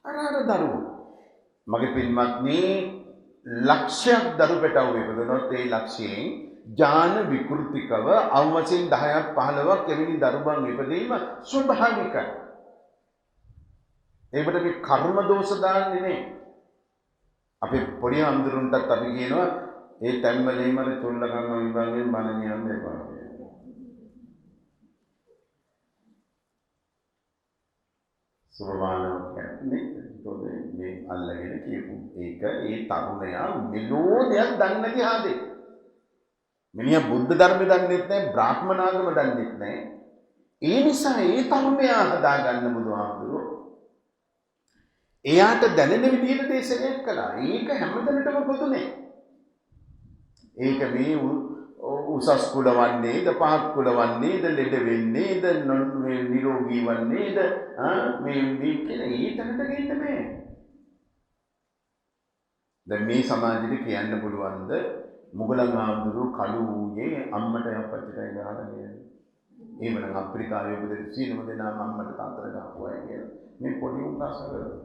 අර දරුවෝ. මගේ පින්වත්නි ලක්ෂයක් දරු පැටවු ඉපදුනොත් ඒ ලක්ෂයෙන් ඥාන විකෘතිකව අවමසින් 10ක් 15ක් එවැනි දරුවන් ඉපදීම ස්වභාවිකයි. ඒකට මේ කර්ම දෝෂ දාන්නේ නේ. අපි පොඩි අඳුරුන්ටත් අපි කියනවා ඒ තැම්වලේම චොල්ලකම් විභාගයෙන් බණ කියන්න එපා. සෝවානෝ කියන්නේ මේ අල්ලගෙන කියපු ඒක ඒ තරුණයා මෙලෝ දෙයක් දන්නේ නැති ආදේ. මිනිහා බුද්ධ ධර්ම දන්නෙත් නැහැ, බ්‍රාහ්මණ ආගම දන්නෙත් නැහැ. ඒ නිසා ඒ තරුණයා හදාගන්න බුදුහාමුදුරුවෝ එයාට දැනෙන විදිහට දේශනයක් කළා. ඒක හැමතැනටම පොදුනේ. ඒක මේ උසස් කුල වන්නේද, පහත් කුල වන්නේද, ලෙඩ වෙන්නේද, නිරෝගී වන්නේද, මේ කියලා ඒ තැනට ගෙන්න බෑ. දැන් මේ සමාජෙට කියන්න පුළුවන්ද මුගලන් ආඳුරු කළු ඌයේ අම්මට අපච්චිටයි ගහලා කියන්නේ. එහෙමනම් අප්‍රිකාවේ උපදින සීනම දෙනාම අම්මට තාත්තට ගහපුවා කියලා. මේ පොඩි උන් ප්‍රශ්න කරනවා.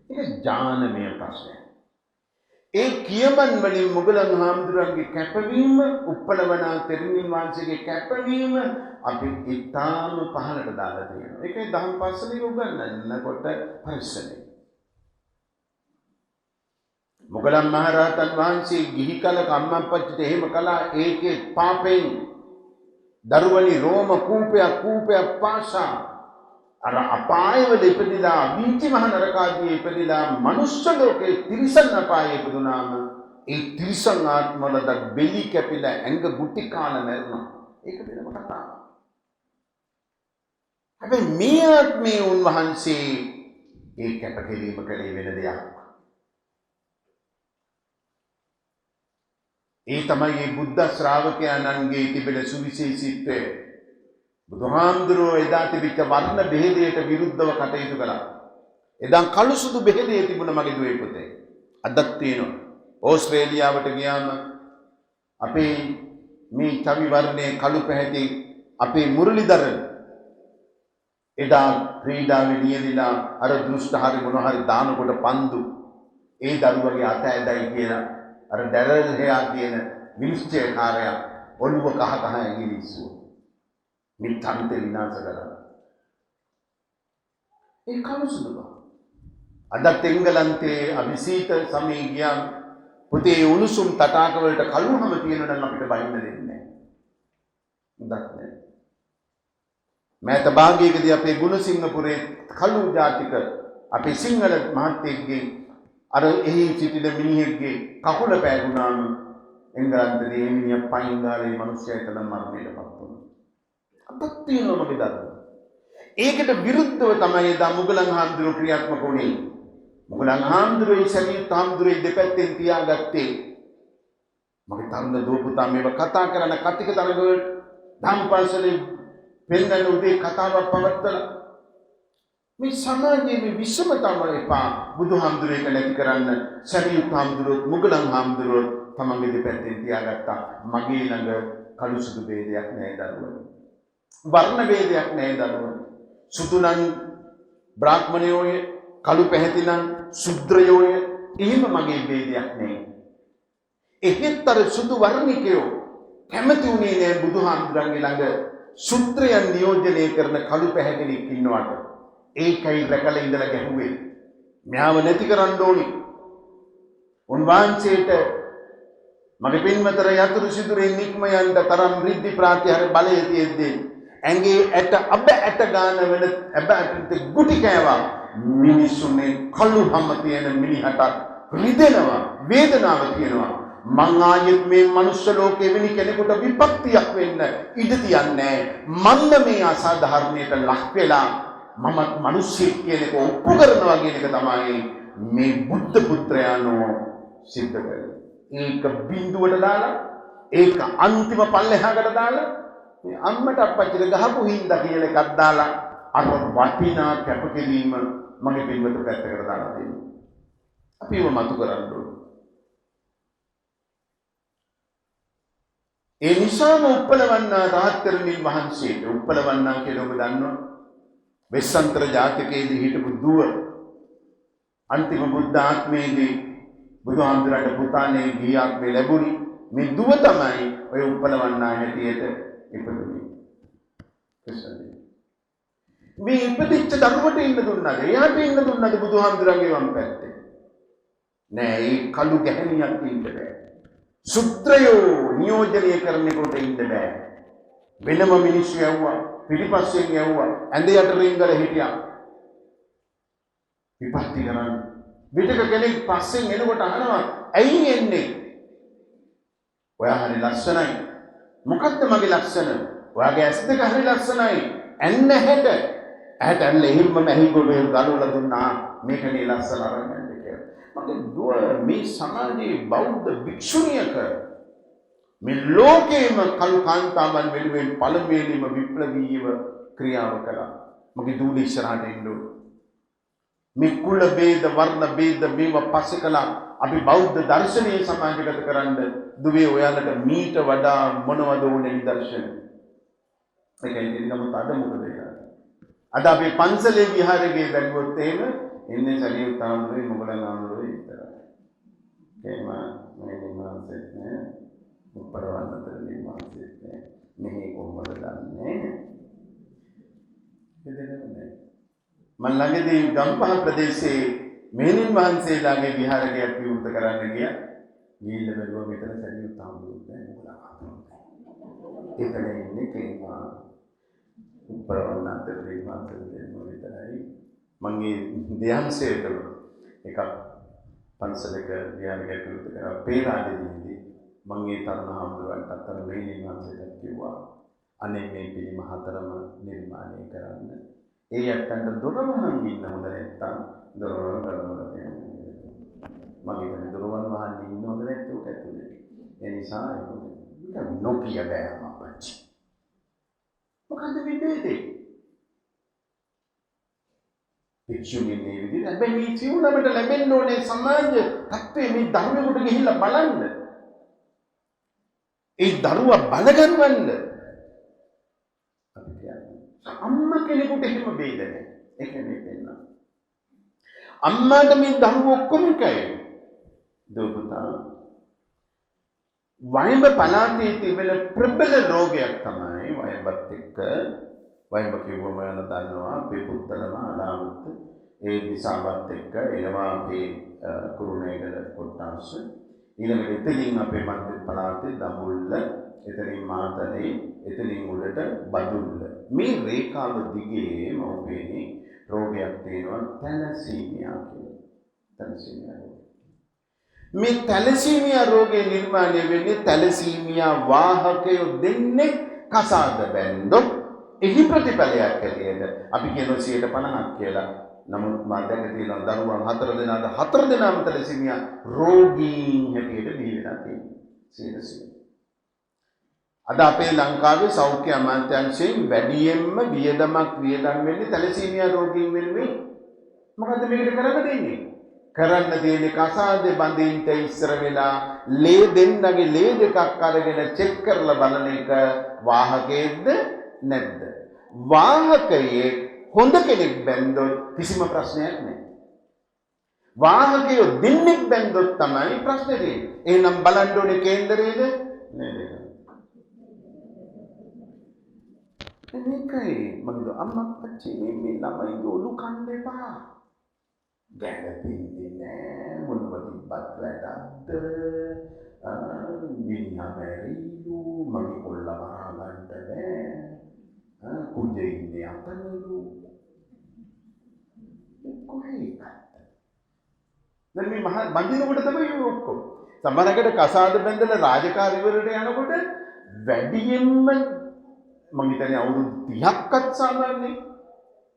ඒක ඥානමය ප්‍රශ්නයක්. ඒ කියමන් වලින් මුගලන් හාමුදුරන්ගේ කැපවීම, උප්පලවනා තෙරුණින් වහන්සේගේ කැපවීම අපි ඉතාම පහළට දාලා තියෙනවා. ඒකයි දහම් පාසලේ උගන්වන්නකොට පරිස්සමෙන්. මුගලන් මහරහතන් වහන්සේ ගිහි කල කම්මප්පච්චිට එහෙම කළා. ඒකේ පාපෙන් දරුවනි රෝම කූපයක් පාසා අර අපායවල ඉපදිලා වීචි මහ නරකාදී ඉපදිලා මනුෂ්‍ය ලෝකේ තිරිසන් අපායේ ඉපදුනාම ඒ තිරිසන් ආත්මවලට බෙලි කැපිලා ඇඟ ගුටි කාලා මැරුණා. ඒක වෙනම කතාවක්. හැබැයි මේ ආත්මේ උන්වහන්සේ ඒ කැපකිරීම කළේ වෙන දෙයක්. ඒ තමයි මේ බුද්ධ ශ්‍රාවකයන්ගේ තිබෙන සුවිශේෂීත්වය. බුදුහාමුදුරුවෝ එදා තිබිච්ච වර්ණ බෙහෙදයට විරුද්ධව කටයුතු කළා. එදා කළු සුදු බෙහෙදේ තිබුණ මගේ දුවේ පුතේ. අදත් තියෙනවා. ඕස්ට්‍රේලියාවට ගියාම අපේ මේ චවි වර්ණයේ කළු පැහැති අපේ මුරලිදරන් එදා ක්‍රීඩාවේ නියැලිලා අර දෘෂ්ටහරි මොන හරි දානකොට පන්දු ඒ දරුවගේ අත ඇදයි කියලා අර ඩැරල් හේයා කියන විනිශ්චයකාරයා ඔළුව කහ කහ ඇගිලිස්සුවා. මිත්‍යන්ත විනාශ කරනවා. ඒ කවුසුද? අදත් එංගලන්තයේ අවිසීත සමයේ ගියාම පුතේ උණුසුම් තටාක වලට කළුහම තියෙනවා නම් අපිට බයින්න දෙන්නේ නැහැ. හොඳක් නෑ. මෑත භාගයකදී අපේ ගුණසිංහපුරේ කළු ජාතික අපේ සිංහල මහත්තයෙක්ගේ අර එහි සිටින මිනිහෙක්ගේ කකුල පෑගුණාම එංගලන්තයේ මිනිහ පයින් ගාලේ මිනිස්සයා එතන මරණයටපත් වුණා. අදත් තියෙනවා මගේ දරුවෝ. ඒකට විරුද්ධව තමයි එදා මුගලන් හාමුදුරුවෝ ක්‍රියාත්මක වුණේ. මුගලන් හාමුදුරුවෝ සරියුත් හාමුදුරුවෝ දෙපැත්තෙන් තියාගත්තේ. මගේ තරුණ දුව පුතා මේව කතා කරන කතික තරගවල ධම්පල්සලේ වෙනදන උදේ කතාවක් පවත්වලා මේ සමාජයේ මේ විෂමතාව එපා බුදුහාමුදුරුවෝ එක නැති කරන්න සරියුත් හාමුදුරුවෝ මුගලන් හාමුදුරුවෝ තමන්ගේ දෙපැත්තෙන් තියාගත්තා. මගේ ළඟ කළු සුදු ભેදයක් නැහැ දරුවනේ. වර්ණ ભેදයක් නැහැ දරුවනේ. සුදු නම් බ්‍රාහ්මණයෝය, කළු පැහැති නම් ශුද්‍රයෝය, එහෙම මගේ ભેදයක් නැහැ. එහෙත් අර සුදු වර්ණිකයෝ කැමති උනේ නෑ බුදුහාමුදුරන්ගේ ළඟ ශුද්‍රයන් නියෝජනය කරන කළු පැහැදිලික් ඉන්නවට. ඒකයි රැකලා ඉඳලා ගැහුවේ. මෙයාව නැති කරන්න ඕනි. උන්වහන්සේට මගේ පින්වතර යතුරු සිදුරෙන් නික්ම යන්න තරම් රිද්දි ප්‍රාතිහාර බලය තියෙද්දී ඇඟේ ඇට අබ ඇට ගාන වෙන අබ ඇට ගුටි කෑවා. මිනිසුනේ කළු හැම තියෙන මිනිහට රිදෙනවා, වේදනාව තියෙනවා. මං ආයෙත් මේ මනුෂ්‍ය ලෝකෙ වෙනි කෙනෙකුට විපත්තියක් වෙන්න ඉඩ තියන්නේ. මන්න මේ අසාධාරණයට ලක් වෙලා මම මිනිස්සෙක් කියන එක ඔප්පු කරනවා කියන එක තමයි මේ බුද්ධ පුත්‍රයාණෝ සිද්ධ කරන්නේ. ඒක බිඳුවට දාලා ඒක අන්තිම පල්ලෙහාකට දාලා මේ අම්මට අප්පච්චිට ගහපු හින්දා කියලා එකක් දාලා අර වටිනා කැපකිරීම මගේ පින්වත පැත්තකට දාලා දෙනවා. අපිව මතු කරන්න ඕනේ. ඒ නිසාම උප්පලවන්නා රාහතරුණින් වහන්සේට උප්පලවන්නා කියලා ඔබ දන්නවා. වෙස්සන්තර ජාතකයේදී හිටපු දුව අන්තිම බුද්ධ ආත්මයේදී බුදුහාමුදුරන්ට පුතානේ ගිහි ආත්මේ ලැබුණි. මේ දුව තමයි ඔය උප්පලවන්නා හැටියට ඉපදුනේ. මේ ඉපදිච්ච දරුවට ඉන්න දුන්නාද? එයාට ඉන්න දුන්නාද බුදුහාමුදුරන්ගේ වම් පැත්තේ? නෑ, ඒ කළු ගැහණියක් ඉන්න බෑ. සුත්‍රයෝ නියෝජනය කරනකොට ඉන්න බෑ. වෙනම මිනිස්සු යවුවා, පිටිපස්සෙන් යවුවා, ඇඳ යට රින්ගල හිටියා. විපත්ති කරන්නේ. විතක කෙනෙක් පස්සෙන් එනකොට අහනවා, ඇයි එන්නේ? ඔයා හරි ලස්සනයි. මොකද්ද මගේ ලක්ෂණ? ඔයාගේ ඇස් දෙක හරි ලස්සනයි. ඇන්න හැට. ඇට ඇල්ල එහෙම්ම මැහිගොඩේ ගලවලා දුන්නා. මේකනේ ලස්සන අරගෙන කියලා. මගේ දුව මේ සමාජයේ බෞද්ධ භික්ෂුණියක මේ ලෝකේම කළු කාන්තාවන් වෙනුවෙන් පළමුවෙනිම විප්ලවීයව ක්‍රියාව කළා. මගේ දුව ඉස්සරහට ඉන්නු. මේ කුල ભેද, වර්ණ ભેද මේව පස්සේ කළා. අපි බෞද්ධ දර්ශනීය සමාජගත කරන්න දුවේ ඔයාලට මීට වඩා මොනවද ඕනේ නිදර්ශන? ඒකයි නමුත් අද මොකද වෙන්නේ? අද අපි පන්සලේ විහාරයේ බැලුවොත් එහෙම එන්නේ සරියුත් ආන්දරේ මොකලන් ආන්දරේ විතරයි. ඒම මේ නිවාසෙත් නෑ. උපරවන්නතර නිවාසෙත් නෑ. මෙහි කොහොමද දන්නේ? එදෙන්නේ. මම ළඟදී ගම්පහ ප්‍රදේශයේ මෙහෙණින් වහන්සේලාගේ විහාරයක් විවෘත කරන්න ගියා. ගිහිල්ලා බැලුවා මෙතන සරියුත් ආන්දරේ නෑ මොකලන් ආන්දරේ. එතන ඉන්නේ කෙනා උපරවන්නතර නිවාසෙත් විතරයි. මගේ දෙයන්සේට එකක් පන්සලක විහාරයක් විවෘත කරා පේරාදෙනිදී මගේ තරුණ හාමුදුරුවන්ට අතර මෙහෙණින් වහන්සේට කිව්වා අනේ මේ පිළිම හතරම නිර්මාණය කරන්න. ඒ යත්තන්ට දොරවහන් ඉන්න හොඳ නැත්තම් දොරවහන් කරනවා කියන්නේ. මගේ කියන්නේ දොරවහන් වහන් ඉන්න හොඳ නැත්තේ ඔක ඇතුලේ. ඒ නිසා ඒක නොකිය බෑ අපච්චි. මොකද්ද වෙන්නේ? පිටුමින් මේ විදිහට හැබැයි මේ සිවුරකට ලැබෙන්න ඕනේ සමාජ තත්ත්වයේ මේ ධර්මයකට ගිහිල්ලා බලන්න. ඒ දරුවා බලගන්නවන්න. අපි කියන්නේ අම්මා කෙනෙකුට එහෙම බේද නැහැ. ඒක නෙමෙයි වෙන්න. අම්මාට මේ දරුවෝ ඔක්කොම එකයි. දුපුතා වයඹ පළාතේ තිබෙන ප්‍රබල රෝගයක් තමයි වයඹත් එක්ක වයඹ කිව්වම යන දන්නවා අපේ පුත්තලම අලාමුත් ඒ දිසාවත් එක්ක එනවා අපේ කුරුණේගල කොට්ටාස ඊළඟට එතනින් අපේ මන්දිර පළාතේ දඹුල්ල එතනින් මාතලේ එතනින් උඩට බදුල්ල මේ රේඛාව දිගේ මවපේනේ රෝගයක් තියෙනවා තැලසීමියා කියලා. තැලසීමියා මේ තැලසීමියා රෝගේ නිර්මාණය වෙන්නේ තැලසීමියා වාහකයෝ දෙන්නේ කසාද බැන්දොත් එහි ප්‍රතිඵලයක් ඇටියට අපි කියනවා 50% කියලා. නමුත් මම දැක තියෙනවා දරුවන් 4 දෙනාද 4 දෙනාම තැලසීමියා රෝගීන් හැටියට බිහි වෙලා තියෙනවා 100%. අද අපේ ලංකාවේ සෞඛ්‍ය අමාත්‍යාංශයෙන් වැඩියෙන්ම වියදමක් වියදම් වෙන්නේ තැලසීමියා රෝගීන් වෙනුවෙන්. මොකද්ද මේකට කරන්න දෙන්නේ? කරන්න තියෙන්නේ කසාදේ බඳින්න ඉස්සර වෙලා ලේ දෙන්නගේ ලේ දෙකක් අරගෙන චෙක් කරලා බලන එක වාහකයේද නැද්ද? වාහකයේ හොඳ කෙනෙක් බැන්දොත් කිසිම ප්‍රශ්නයක් නැහැ. වාහකයෝ දෙන්නෙක් බැන්දොත් තමයි ප්‍රශ්නේ තියෙන්නේ. එහෙනම් බලන්න ඕනේ කේන්දරයේද නේද? මේකයි මම අම්මා අපච්චි මේ ළමයි ඔලු කන්න එපා. ගැලපෙන්නේ නෑ මොනවද ඉබ්බත් වැඩක්ද මිනිහා මැරිලු මගේ කොල්ලා මරා ගන්න බෑ කුජේ ඉන්නේ අතනලු කොහේද දැන් මේ මහ බඳිනකොට තමයි ඔක්කොම සමහරකට කසාද බැඳලා රාජකාරී වලට යනකොට වැඩියෙන්ම මම හිතන්නේ අවුරුදු 30ක්වත් සාමාන්‍යයෙන්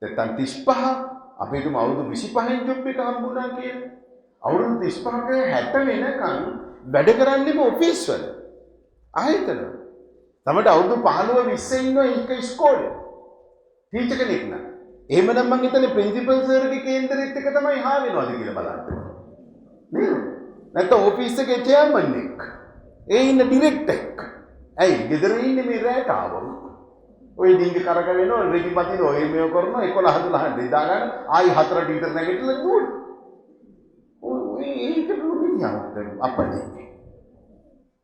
නැත්නම් 35 අපේ තුම අවුරුදු 25න් ජොබ් එක හම්බුණා කියලා. අවුරුදු 35ක 60 වෙනකන් වැඩ කරන්නේම ඔෆිස් වල. ආයතන. තමයි අවුරුදු 15 20 ඉන්න එක ඉස්කෝලේ. ටීචර් කෙනෙක් නා. එහෙමනම් මං හිතන්නේ ප්‍රින්සිපල් සර්ගේ කේන්දරෙත් එක තමයි හා වෙනවද කියලා බලන්න. නේද? නැත්නම් ඔෆිස් එකේ චෙයාර්මන් එක්. ඒ ඉන්න ඩිරෙක්ටර් එක්. ඇයි ගෙදර ඉන්නේ මේ රැට ආවම. ඔය ඩිංග කරක වෙනවා රෙදි පදින ඔය මේව කරනවා 11 12 දෙදා ගන්න ආයි 4ට විතර නැගිටලා දුවන ඔය ඒක දුන්නා අපනේ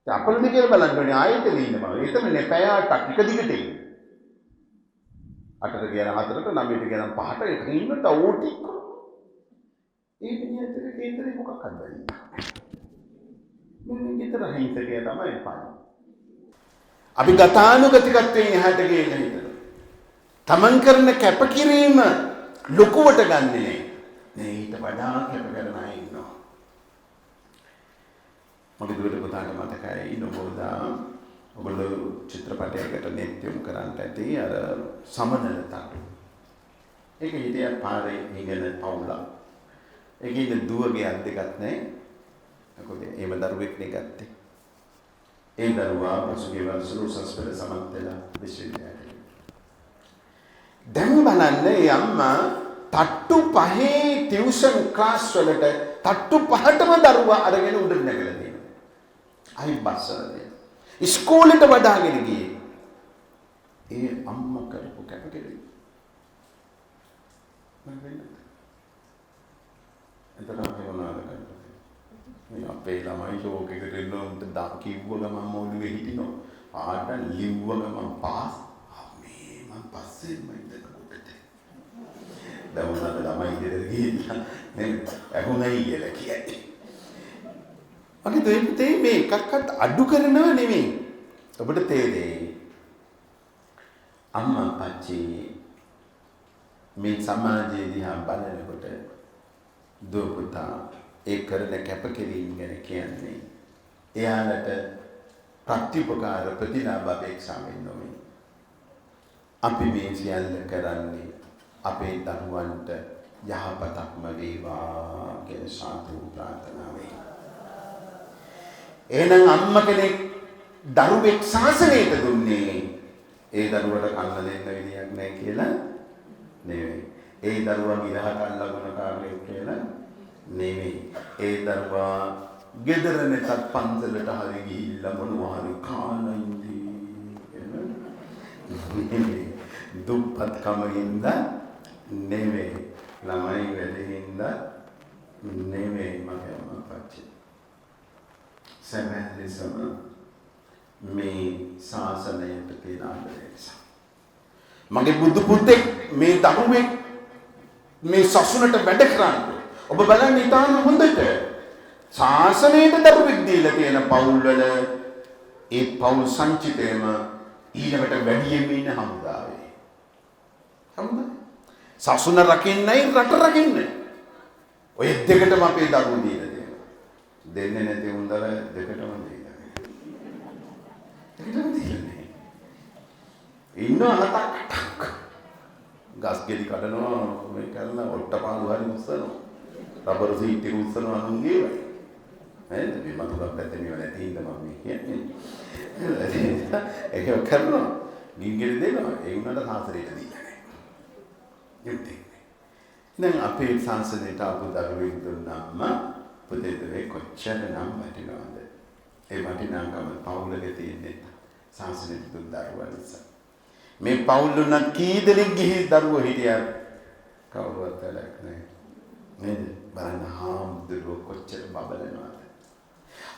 අපලද කියලා බලන්න ඕනේ ආයෙත් ඉන්න බව එතනනේ පැය 8ක් එක දිගට ඉන්න 8ට කියන 4ට 9ට කියන 5ට එක ඉන්නට ඕටි ඒ මිනිහට කේන්දරේ මොකක් හදන්නේ මම ගෙදර හින්සකේ තමයි පාන්නේ අපි ගතානුගතිකත්වයෙන් එහාට ගියේ නේද? තමන් කරන කැපකිරීම ලොකුවට ගන්නෙ නේ. නේ ඊට වඩා කැප කරන අය ඉන්නවා. මගේ දුවට පුතාට මතකයි නෝබෝදා ඔයගොල්ලෝ චිත්‍රපටයකට නෙට් යොමු කරන්න ඇති අර සමනල තටු. ඒක හිටිය පාරේ ඉගෙන පවුල. ඒකේ ඉන්න දුවගේ අත් දෙකක් නැහැ. අකෝද එහෙම දරුවෙක් නේ ගත්තේ. ඒ දරුවා පසුගිය වසර උසස් පෙළ සමත් වෙලා විශ්වවිද්‍යාලයට. දැන් බලන්න මේ අම්මා තට්ටු පහේ ටියුෂන් ක්ලාස් වලට තට්ටු පහටම දරුවා අරගෙන උඩ නැගලා තියෙනවා. අයි බස්සරේ. ඉස්කෝලේට වඩාගෙන ගියේ. ඒ අම්මා කරපු කැපකිරීම. එතකොට අපි මොනවද කරන්නේ? මේ අපේ ළමයි ෂෝක් එකට එන්න උන්ට කිව්ව ගමන් මොළුවේ හිටිනවා. ආට ලිව්ව ගමන් පාස්. මේ මං පස්සේ මම ඉඳනකොට. දවුනට ළමයි ඉඳලා ගිහින් නේ ඇහුණයි කියලා කියන්නේ. අනිත් ඒ මේ එකක්වත් අඩු කරනව නෙමෙයි. ඔබට තේරෙයි. අම්මා පච්චි මේ සමාජයේ දිහා බලනකොට දුව පුතා ඒ කරන කැපකිරීම ගැන කියන්නේ එයාලට ප්‍රතිපකාර ප්‍රතිලාභ අපේක්ෂා වෙන්නේ. අපි මේ සියල්ල කරන්නේ අපේ දරුවන්ට යහපතක්ම වේවා කියලා සාදු ප්‍රාර්ථනා වේ. එහෙනම් අම්මා කෙනෙක් දරුවෙක් ශාසනයට දුන්නේ ඒ දරුවට කන්න දෙන්න විදියක් නැහැ කියලා නෙවෙයි. ඒ දරුවා විරහකන් ලබන කාර්යයක් කියලා නෙවෙයි. ඒ දරුවා ගෙදර නැතත් පන්සලට හරි ගිහිල්ලා මොනවා හරි කානයින්දී දුප්පත් කමින්ද නෙවෙයි. ළමයි වැඩිින්ද නෙවෙයි මගේ අම්මා පච්චි. සමහරවිට මේ ශාසනයට තියෙන ආදරය. මගේ බුදු පුතෙක් මේ දරුවෙක් මේ සසුනට වැඩ කරන්නේ. ඔබ බලන්න ඉතාම හොඳට ශාසනයට දරුවෙක් දීලා තියෙන පවුල්වල ඒ පවුල් සංචිතයම ඊළඟට වැඩියෙන් ඉන්න හමුදාවේ. හමුදා. සසුන රකින්නයි රට රකින්න. ඔය දෙකටම අපේ දරුවෝ දීලා තියෙනවා. දෙන්නේ නැති උන්දර දෙකටම දීලා. දෙකටම දීලා. ඉන්න අනතක් ගස් ගෙඩි කඩනවා මේ කරන ඔට්ටපාලු හරි උස්සනවා. රබර් සීට් එක උස්සනවා අනුන්ගේ වයි. නේද? මේ මතුරක් පැත්තේ මේව නැති හින්දා මම මේ කියන්නේ. ඒක කරනවා. ගින්ගෙඩි දෙනවා. ඒ උනට සාසරයට දීලා නැහැ. දැන් අපේ සංසදයට ආපු දරුවෙක් දුන්නාම පුතේ කොච්චර නම් වටිනවද? ඒ වටිනාකම පවුලක තියෙන්නේ සංසදයට දුන් දරුවා නිසා. මේ පවුල් වල කී දෙනෙක් ගිහි දරුවෝ හිටියා කවුරුවත් වැඩක් නැහැ. නේද? බලන්න හාමුදුරුවෝ කොච්චර බබලනවද?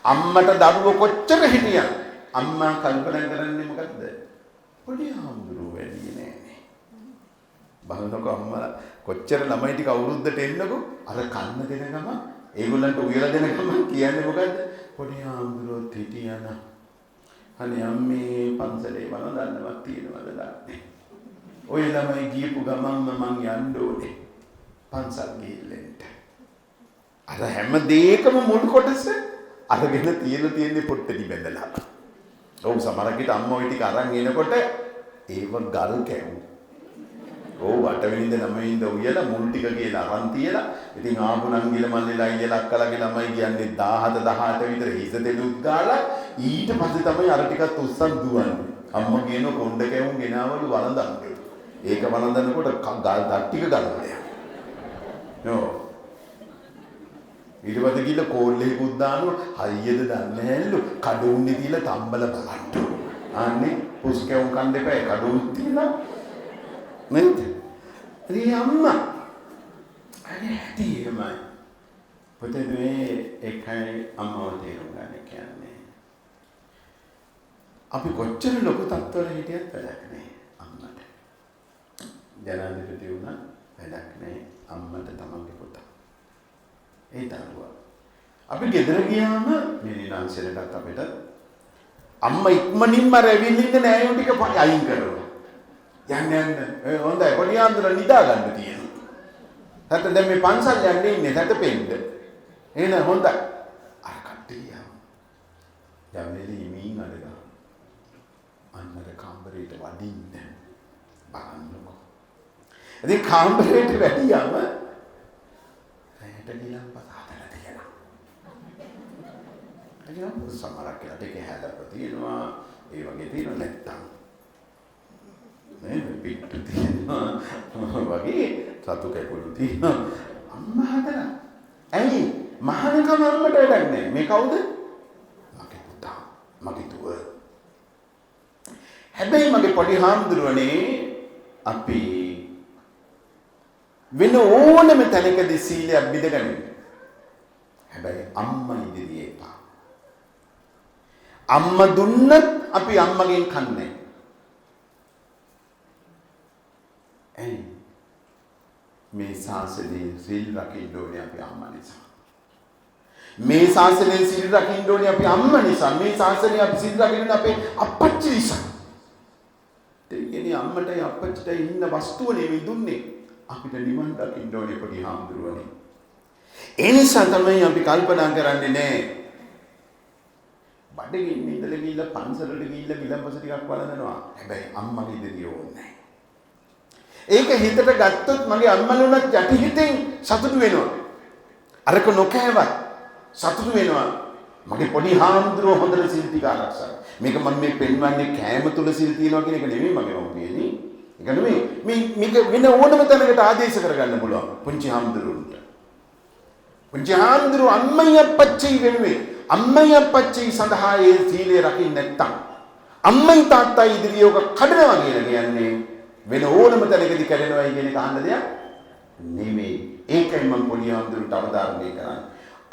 අම්මට දරුවෝ කොච්චර හිටියා? අම්මා කල්පනා කරන්නේ මොකද්ද? පොඩි හාමුදුරුවෝ වැඩි නෑනේ. බලනකො අම්මලා කොච්චර ළමයි ටික අවුරුද්දට එන්නකො අර කන්න දෙන ගම ඒගොල්ලන්ට උයලා දෙන ගම කියන්නේ මොකද්ද? පොඩි හාමුදුරුවෝ හිටියා නා. අනේ අම්මේ පන්සලේ වළඳන්නවත් තියෙනවද දාන්නේ. ඔය ළමයි ගියපු ගමන්ම මං යන්න ඕනේ. පන්සල් ගිහිල්ලෙන්ට. අර හැම දෙයකම මුල් කොටස අරගෙන තියෙන්නේ පොට්ටටි බැඳලා. ඔව් සමහරකට අම්මා ওই ටික අරන් එනකොට ඒව ගල් කැවු. ඔව් අටවෙනිද නවවෙනිද උයලා මුල් ටික කියලා අරන් තියලා ඉතින් ආපු නංගිල මල්ලිලා අයියලා අක්කලාගේ ළමයි කියන්නේ 17 18 විතර හිස දෙලුත් ගාලා ඊට පස්සේ තමයි අර ටිකත් උස්සන් දුවන්නේ. අම්මා කියන කොණ්ඩ කැවුම් ගෙනාවලු වළඳන්නේ. ඒක වළඳනකොට ගල් ටික ගලවලා. නෝ ඊට පස්සේ ගිහලා කෝල්ලේකුත් දානවා හයියද දන්නේ නැහැලු කඩුන්නේ තියලා තම්බල බලන්න. අනේ පුස් කැවුම් කන් දෙපැයි කඩුත් තියලා නේද? ඉතින් අම්මා අනේ හැටිමයි. පුතේ මේ එකයි අම්මව තේරුම් ගන්න කියන්නේ. අපි කොච්චර ලොකු තත්ත්වවල හිටියත් වැඩක් නැහැ අම්මට. ජනාධිපති වුණා වැඩක් නැහැ අම්මට තමන්ගේ පුතා. ඒ දරුවා. අපි ගෙදර ගියාම මිනිනාන්සලටත් අපිට අම්මා ඉක්මනින්ම රැවිලින්ද නෑයෝ ටික අයින් කරනවා. යන්න හොඳයි පොඩි ආන්දර නිදා ගන්න තියෙනවා. නැත්නම් දැන් මේ පන්සල් යන්නේ ඉන්නේ නැතපෙන්න. එහෙනම් හොඳයි. අර කට්ටිය යන්නේ ඉමින් අරගෙන අන්නර කාමරේට වඩින්න බලන්නකො. ඉතින් කාමරේට වැඩියම රැයට ගිලන් පතාතල තියෙනවා. එදින සමහරක් කියලා දෙක හැදලා තියෙනවා. ඒ වගේ තියෙනවා නැත්තම් මේ පිටු තියෙනවා වගේ සතු කැකුළු තියෙනවා. අම්මා හදලා. ඇයි මහානකම අම්මට වැඩක් නැහැ. මේ කවුද? මගේ පුතා. මගේ දුව. හැබැයි මගේ පොඩි හාමුදුරුවනේ අපි වෙන ඕනම තැනකදී සීලයක් බිඳගන්නේ. හැබැයි අම්මා ඉදිරියේ එපා. අම්මා දුන්නත් අපි අම්මගෙන් කන්නේ. ඇයි? මේ ශාසනයේ සිල් රකින්න ඕනේ අපි අම්මා නිසා. මේ ශාසනයේ සිල් රකින්න ඕනේ අපි අම්මා නිසා. මේ ශාසනයේ අපි සිල් රකින්න අපේ අප්පච්චි නිසා. දෙයනේ අම්මටයි අප්පච්චිටයි ඉන්න වස්තුව නෙවෙයි දුන්නේ. අපිට නිවන් දකින්න ඕනේ පොඩි හාමුදුරුවනේ. ඒ නිසා තමයි අපි කල්පනා කරන්නේ නෑ. බඩගින්න ඉඳලා ගිහිල්ලා පන්සලට ගිහිල්ලා විලම්පස ටිකක් වළඳනවා. හැබැයි අම්මගේ ඉදිරිය ඕනේ නෑ. ඒක හිතට ගත්තොත් මගේ අම්මලුණත් යටි හිතෙන් සතුටු වෙනවා. අරක නොකෑවත් සතුටු වෙනවා. මගේ පොඩි හාමුදුරුවෝ හොඳට සිල් ටික ආරක්ෂා. මේක මම මේ පෙන්වන්නේ කෑම තුල සිල් තියනවා කියන එක නෙමෙයි මගේ මම කියන්නේ. ඒක නෙමෙයි. මේක වෙන ඕනම තැනකට ආදේශ කරගන්න පුළුවන්. පුංචි හාමුදුරුවන්ට. පුංචි හාමුදුරුවෝ අම්මයි අප්පච්චි වෙනුවේ අම්මයි අප්පච්චි සඳහා ඒ සීලය රකින්න නැත්තම් අම්මයි තාත්තයි ඉදිරියේ ඔක කඩනවා කියලා කියන්නේ වෙන ඕනම තැනකදී කැඩෙනවයි කියන එක අහන්න දෙයක් නෙමෙයි. ඒකයි මම පොඩි හාමුදුරුවන්ට අවධාරණය කරන්නේ.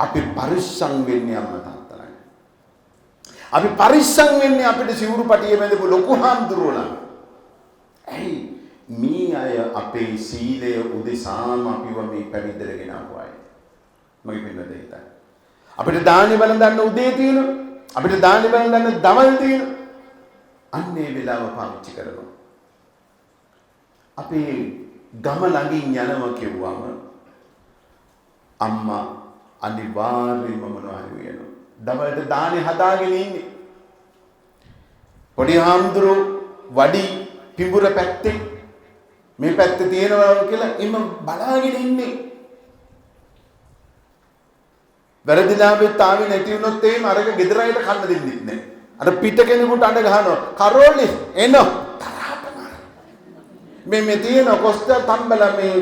අපි පරිස්සම් වෙන්නේ අම්මා තාත්තලා. අපි පරිස්සම් වෙන්නේ අපිට සිවුරු පටිය බැඳපු ලොකු හාමුදුරුවෝ. ඇයි මේ අය අපේ සීලය උදෙසාම අපිව මේ පැවිද්දට ගෙනාවු අය. මගේ පින්නද හිතා. අපිට දානි බලන්න උදේ තියෙනවා. අපිට දානි බලන්න දවල් තියෙනවා. අන්නේ වෙලාව පාවිච්චි කරනවා. අපේ ගම ළඟින් යනවා කියුවම අම්මා අනිවාර්යයෙන්ම මොනවා හරි වෙනවා. දවල්ට දානි හදාගෙන ඉන්නේ. පොඩි හාමුදුරුවෝ වඩි පිඹුර පැත්තේ මේ පැත්තේ තියෙනවා කියලා එම බලාගෙන ඉන්නේ. වැරදිලාවෙත් ආවේ නැති වුණොත් එහෙම අරක ගෙදර අයට කන්න දෙන්නේ නැහැ. අර පිට කෙනෙකුට අඬ ගහනවා. කරෝලි එනෝ. මේ තියෙන කොස්ත තම්බල මේ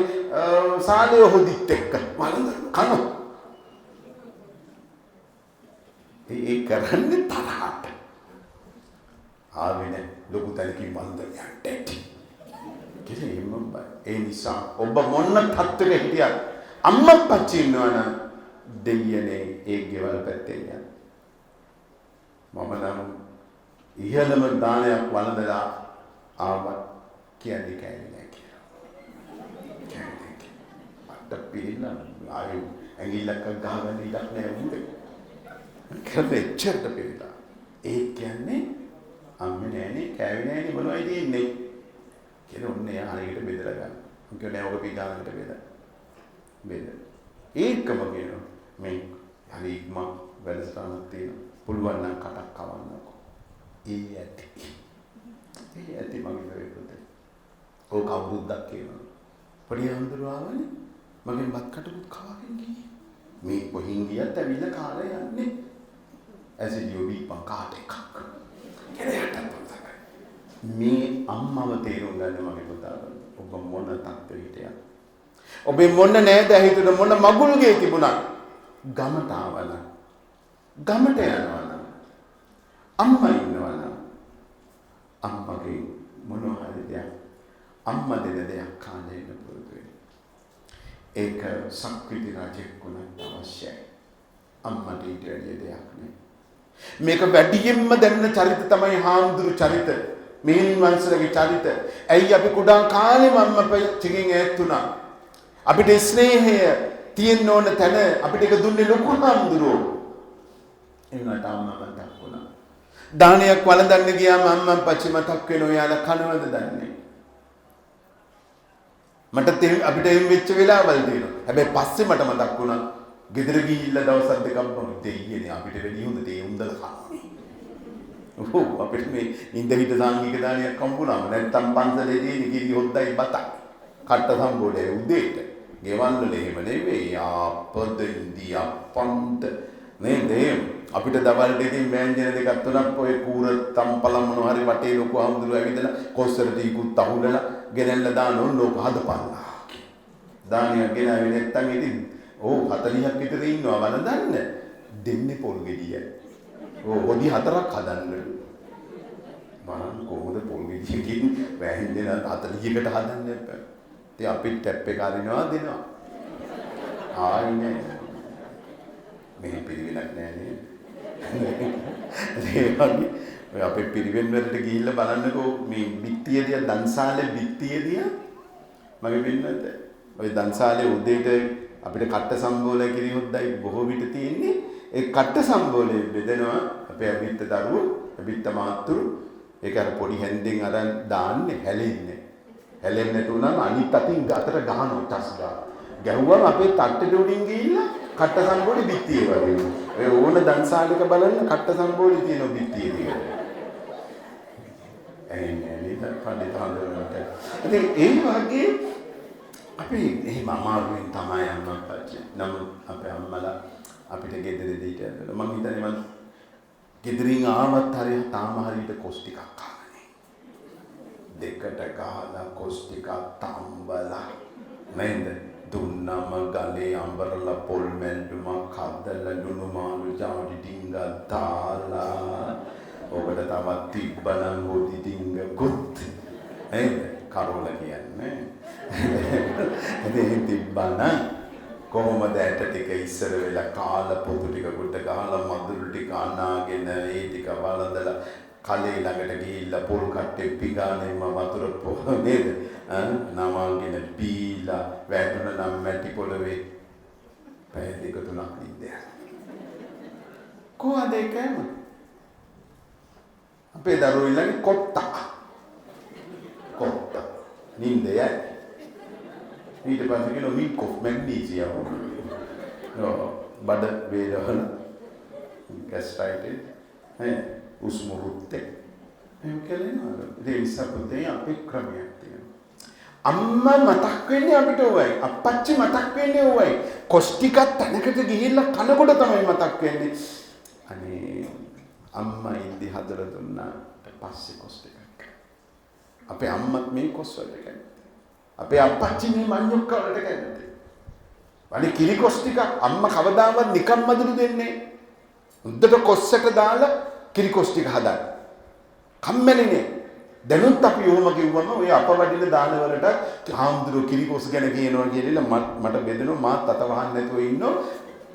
සාලේ හොදිත් එක්ක වළඳ කනවා. ඒ කරන්නේ තරහට. ආවේ නැහැ. ලොකු තැනකින් වළඳ යන්න. ඒ නිසා ඔබ මොන තත්ත්වෙක හිටියත් අම්මා පච්චි ඉන්නවනම් දෙයියනේ ඒ ගෙවල් පැත්තේ යන. මම නම් ඉහළම දානයක් වළඳලා ආවා කියන්නේ කෑවේ නැහැ කියලා. මට පිළින්න ආයෙ ඇඟිල්ලක් ගහගන්න ඉඩක් නැහැ උඹේ. කරේ එච්චරට පිළිලා. ඒ කියන්නේ අම්මේ නෑනේ කෑවේ නෑනේ මොනවයි තියෙන්නේ. කියලා ඔන්නේ හරියට බෙදලා ගන්න. මම කියන්නේ ඔක පිටානකට බෙද. ඒකම කියනවා මේ හරි ඉක්ම වැඩසටහනක් තියෙනවා. පුළුවන් නම් කටක් කවන්නකෝ. ඒ ඇති මගේ වෙරෙන්නේ. ඕක අවුරුද්දක් කියනවා. පොඩි අඳුරාවනේ මගෙන් බත් කටකුත් කවාගෙන ගියේ. මේ කොහින් ගියත් ඇවිල්ලා කාලේ යන්නේ. ඇසිඩියෝබි පංකාට එකක්. මේ අම්මව තේරුම් ගන්න මගේ පුතා. ඔබ මොන තත්ත්වෙ හිටියත්. ඔබේ මොන නෑද හිතුන මොන මගුල්ගේ තිබුණා. ගමට ආවනම් ගමට යනවනම් අම්මා ඉන්නවනම් අම්මගේ මොනවා හරි දෙයක් අම්මා දෙන දෙයක් කාණ්ඩේ ඉන්න පුරුදු වෙන්න. ඒක සක්විති රජෙක් වුණත් අවශ්‍යයි. අම්මට ඊට වැඩිය දෙයක් නෑ. මේක වැඩියෙන්ම දැනෙන චරිත තමයි හාමුදුරු චරිත. මෙහෙණින් වංශලගේ චරිත. ඇයි අපි කුඩා කාලෙම අම්මා චිකින් ඈත් වුණා. අපිට ස්නේහය තියෙන්න ඕන තැන අපිට ඒක දුන්නේ ලොකු හාමුදුරුවෝ. ඒ වුණාට අම්මා මතක් වුණා. දානයක් වළඳන්න ගියාම අම්මා පච්චි මතක් වෙනවා. යාලා කනවද දන්නේ. මට අපිට එහෙම වෙච්ච වෙලාවල් තියෙනවා. හැබැයි පස්සේ මට මතක් වුණා ගෙදර ගිහිල්ලා දවස් දෙකක් බොන දෙයියනේ අපිට වැඩි හොඳ දේ උන්දල කන්නේ. ඔව් අපිට මේ ඉඳ හිට සාංගික දානයක් හම්බුනාම නැත්තම් පන්සලේ තියෙන කිරි හොද්දයි බතක්. කට්ට සම්බෝලේ උදේට. ගෙවල් වල එහෙම නෙවෙයි ආපද ඉන්දියා පන්ත නේද? අපිට දවල්ට ඉතින් වෑංජන දෙකක් තුනක් ඔය කූර තම්පලම් මොනවා හරි වටේ ලොකු හම්දුරු ඇවිදලා කොස්සර ටීකුත් අහුලලා ගෙනල්ලා දාන ඕන ලෝක හදපල්ලා. දානියක් ගෙනාවේ නැත්තම් ඉතින් ඕ 40ක් විතර ඉන්නවා වළඳන්න දෙන්නේ පොල් ගෙඩිය. ඕ හොදි 4ක් හදන්න. මම කොහොමද පොල් ගෙඩියකින් වැහින්දෙන 40කට හදන්නේ නැත්නම්. ඉතින් අපි ටැප් එක අරිනවා දෙනවා. ආන්නේ. මෙහෙ පිළිවෙලක් නෑ නේද? ඒ වගේ ඔය අපේ පිළිවෙන් වලට ගිහිල්ලා බලන්නකෝ මේ බිත්තියේදී දන්සාලේ බිත්තියේදී මගේ පින්නත් ඔය දන්සාලේ උදේට අපිට කට්ට සම්බෝලය කිරියොත්දයි බොහෝ විට තියෙන්නේ ඒ කට්ට සම්බෝලය බෙදෙනවා අපේ අවිත්ත දරුවෝ අවිත්ත මාතුරු ඒක අර පොඩි හැන්දෙන් අරන් දාන්නේ හැලෙන්නේ හැලෙන්නට උනම අනිත් අතින් අතට ගහනවා ටස් ගාලා ගැහුවම අපේ තට්ටේ උඩින් ගිහිල්ලා කට්ට සම්බෝලේ බිත්තිය වගේ ඔය ඕන දන්සාලයක බලන්න කට්ට සම්බෝලේ තියෙන බිත්තියේදී එන්නේ නේද පඬිත හඳුනනට ඉතින් ඒ වගේ අපි එහෙම අමාරුවෙන් තමයි යන්න පස්සේ නමුත් අපේ අම්මලා අපිට ගෙදරදී කියලා මම හිතන්නේ මම ගෙදරින් ආවත් හරිය තාම හරියට කොස් ටිකක් කාන්නේ දෙකට ගහලා කොස් ටිකක් තම්බලා නේද දුන්නම ගලේ අඹරලා පොල් මැල්ලුමක් හදලා ලුණු මාළු ජාඩි ඩිංගක් දාලා ඔබට තවත් තිබ්බනම් හොදි ඩිංග ගොත් නේද කරෝල කියන්නේ ඉතින් තිබ්බනම් කොහොමද ඇට ටික ඉස්සර වෙලා කාලා පොතු ටික කොට ගහලා මදුරු ටික අනාගෙන ඒ ටික වළඳලා කලේ ළඟට ගිහිල්ලා පොල් කට්ටේ පිගානෙම වතුර පොහ නේද නමාගෙන බීලා වැටුණ නම් මැටි පොළවේ පැය දෙක තුනක් නිද්දයක් කොහොමද ඒකම අපේ දරුවෝ ළඟ කොත්ත නින්දයයි ඊට පස්සේ කියන මින්කොෆ් මැග්නීසියම් බඩ වේදවල ගෑස්ට්‍රයිටිස් උස්මුරුත්තේ එහෙම කියනවා ඒ නිසා පුතේ අපේ ක්‍රමයක් තියෙනවා අම්මා මතක් වෙන්නේ අපිට ඕවයි අප්පච්චි මතක් වෙන්නේ ඕවයි කොස් ටිකක් තනකට ගිහිල්ලා කනකොට තමයි මතක් වෙන්නේ අනේ අම්මා ඉඳි හදලා දුන්නාට පස්සේ කොස් ටිකක් අපේ අම්මත් මේ කොස් වලට කැමති අපේ අප්පච්චි මේ මඤ්ඤොක්ක වලට කැමති අනේ කිරි කොස් ටික අම්මා කවදාවත් නිකම් මදුරු දෙන්නේ උද්දට කොස්සට දාලා කිරි කොස් ටික හදන්න කම්මැලිනේ දැනුත් අපි ඕම කිව්වම ඔය අප වඩින දාන වලට හාමුදුරු කිරි කොස් ගැන කියනවා කියලා මට බෙදෙනවා මාත් අත වහන්න නැතුව ඉන්නෝ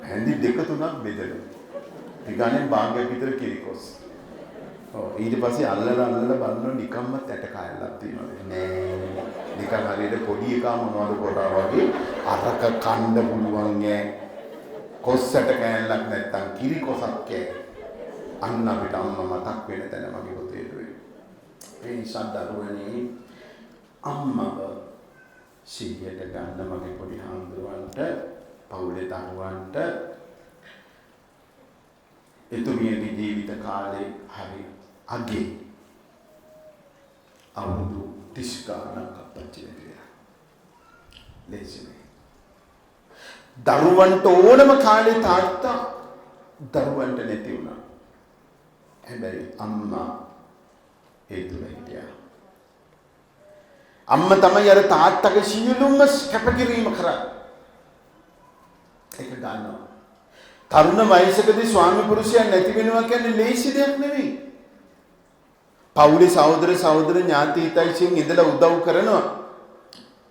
හැන්දි දෙක තුනක් බෙදෙනවා ටිකනේ භාගයක් විතර කිරි කොස් ඊට පස්සේ අල්ලලා බලනවා නිකම්ම ඇට කායලක් තියෙනවා නෑ නිකන් හරියට පොඩි එකා මොනවද කොටා වගේ අරක කන්න පුළුවන් ඈ කොස්සට කෑල්ලක් නැත්තම් කිරි කොසක් ඈ අන්න අපිට අම්මා මතක් වෙන තැන මගේ පුතේ දුවේ ඒ නිසා දරුවනේ අම්මව සිහියට ගන්න මගේ පොඩි හාමුදුරුවන්ට පවුලේ දරුවන්ට එතුමියගේ ජීවිත කාලේ හරි අගේ අවුරුදු 30 ගානක් අපච්චි වෙලා ලේසියි දරුවන්ට ඕනම කාලේ තාත්තා දරුවන්ට නැති වුණා හැබැයි අම්මා ඒ දුර හිටියා අම්මා තමයි අර තාත්තගේ සියලුම කැපකිරීම කරා ඒක ගන්නවා තරුණ වයසකදී ස්වාමි පුරුෂයන් නැති වෙනවා කියන්නේ ලේසි දෙයක් නෙවෙයි. පවුලේ සහෝදර සහෝදර ඥාති හිතයිසින් ඉඳලා උදව් කරනවා.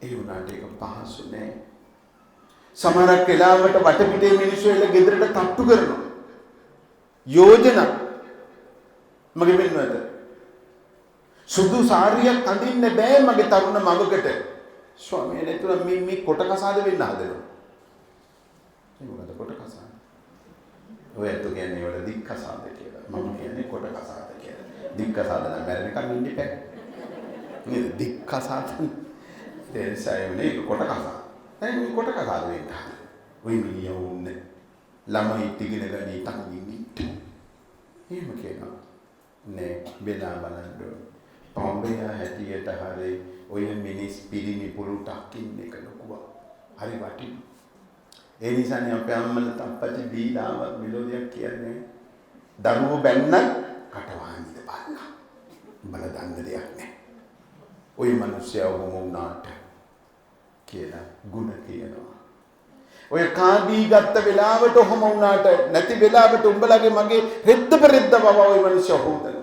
ඒ වුණාට ඒක පහසු නෑ. සමහරක් වෙලාවට වටපිටේ මිනිස්සු එලා ගෙදරට තට්ටු කරනවා. යෝජනා මගේ වෙන්නවද? සුදු සාරියක් අඳින්න බෑ මගේ තරුණ මවකට. ස්වාමීන් වහන්සේ මේ කොට කසාද වෙන්න හදනවා. ඒ මොකද කොට කසාද? ඔය ඇත්ත කියන්නේ වල දික් කසාද කියලා. මම කියන්නේ කොට කසාද කියලා. දික් කසාද නම් මැරෙනකන් ඉන්න ඉපැ. නේද? දික් කසාද. ඒ සයුනේ කොට කසාද. දැන් මේ කොට කසාද වෙන්න. ඔය මිනිහුන්නේ ළමයි ටිකන ගනි තංගිනි. එහෙම කියනවා. නේ බෙලා බලන්න. පොම්බේ හැටියට හරි ඔය මිනිස් පිරිමි පුරුටක් ඉන්න එක ලොකුවා. හරි වටිනවා. ඒ නිසානේ අපේ අම්මලා තාත්තලා දීලාව මෙලෝඩියක් කියන්නේ දරුවෝ බැන්නත් කටවහන් ඉඳපල්ලා. බල දන්න දෙයක් නෑ. ওই මිනිස්සයා වුණාට කියලා ಗುಣ කියනවා. ඔය කාදී ගත්ත වෙලාවට ඔහම වුණාට නැති වෙලාවට උඹලගේ මගේ රෙද්ද පෙරෙද්ද බව ওই මිනිස්සයා හොදන.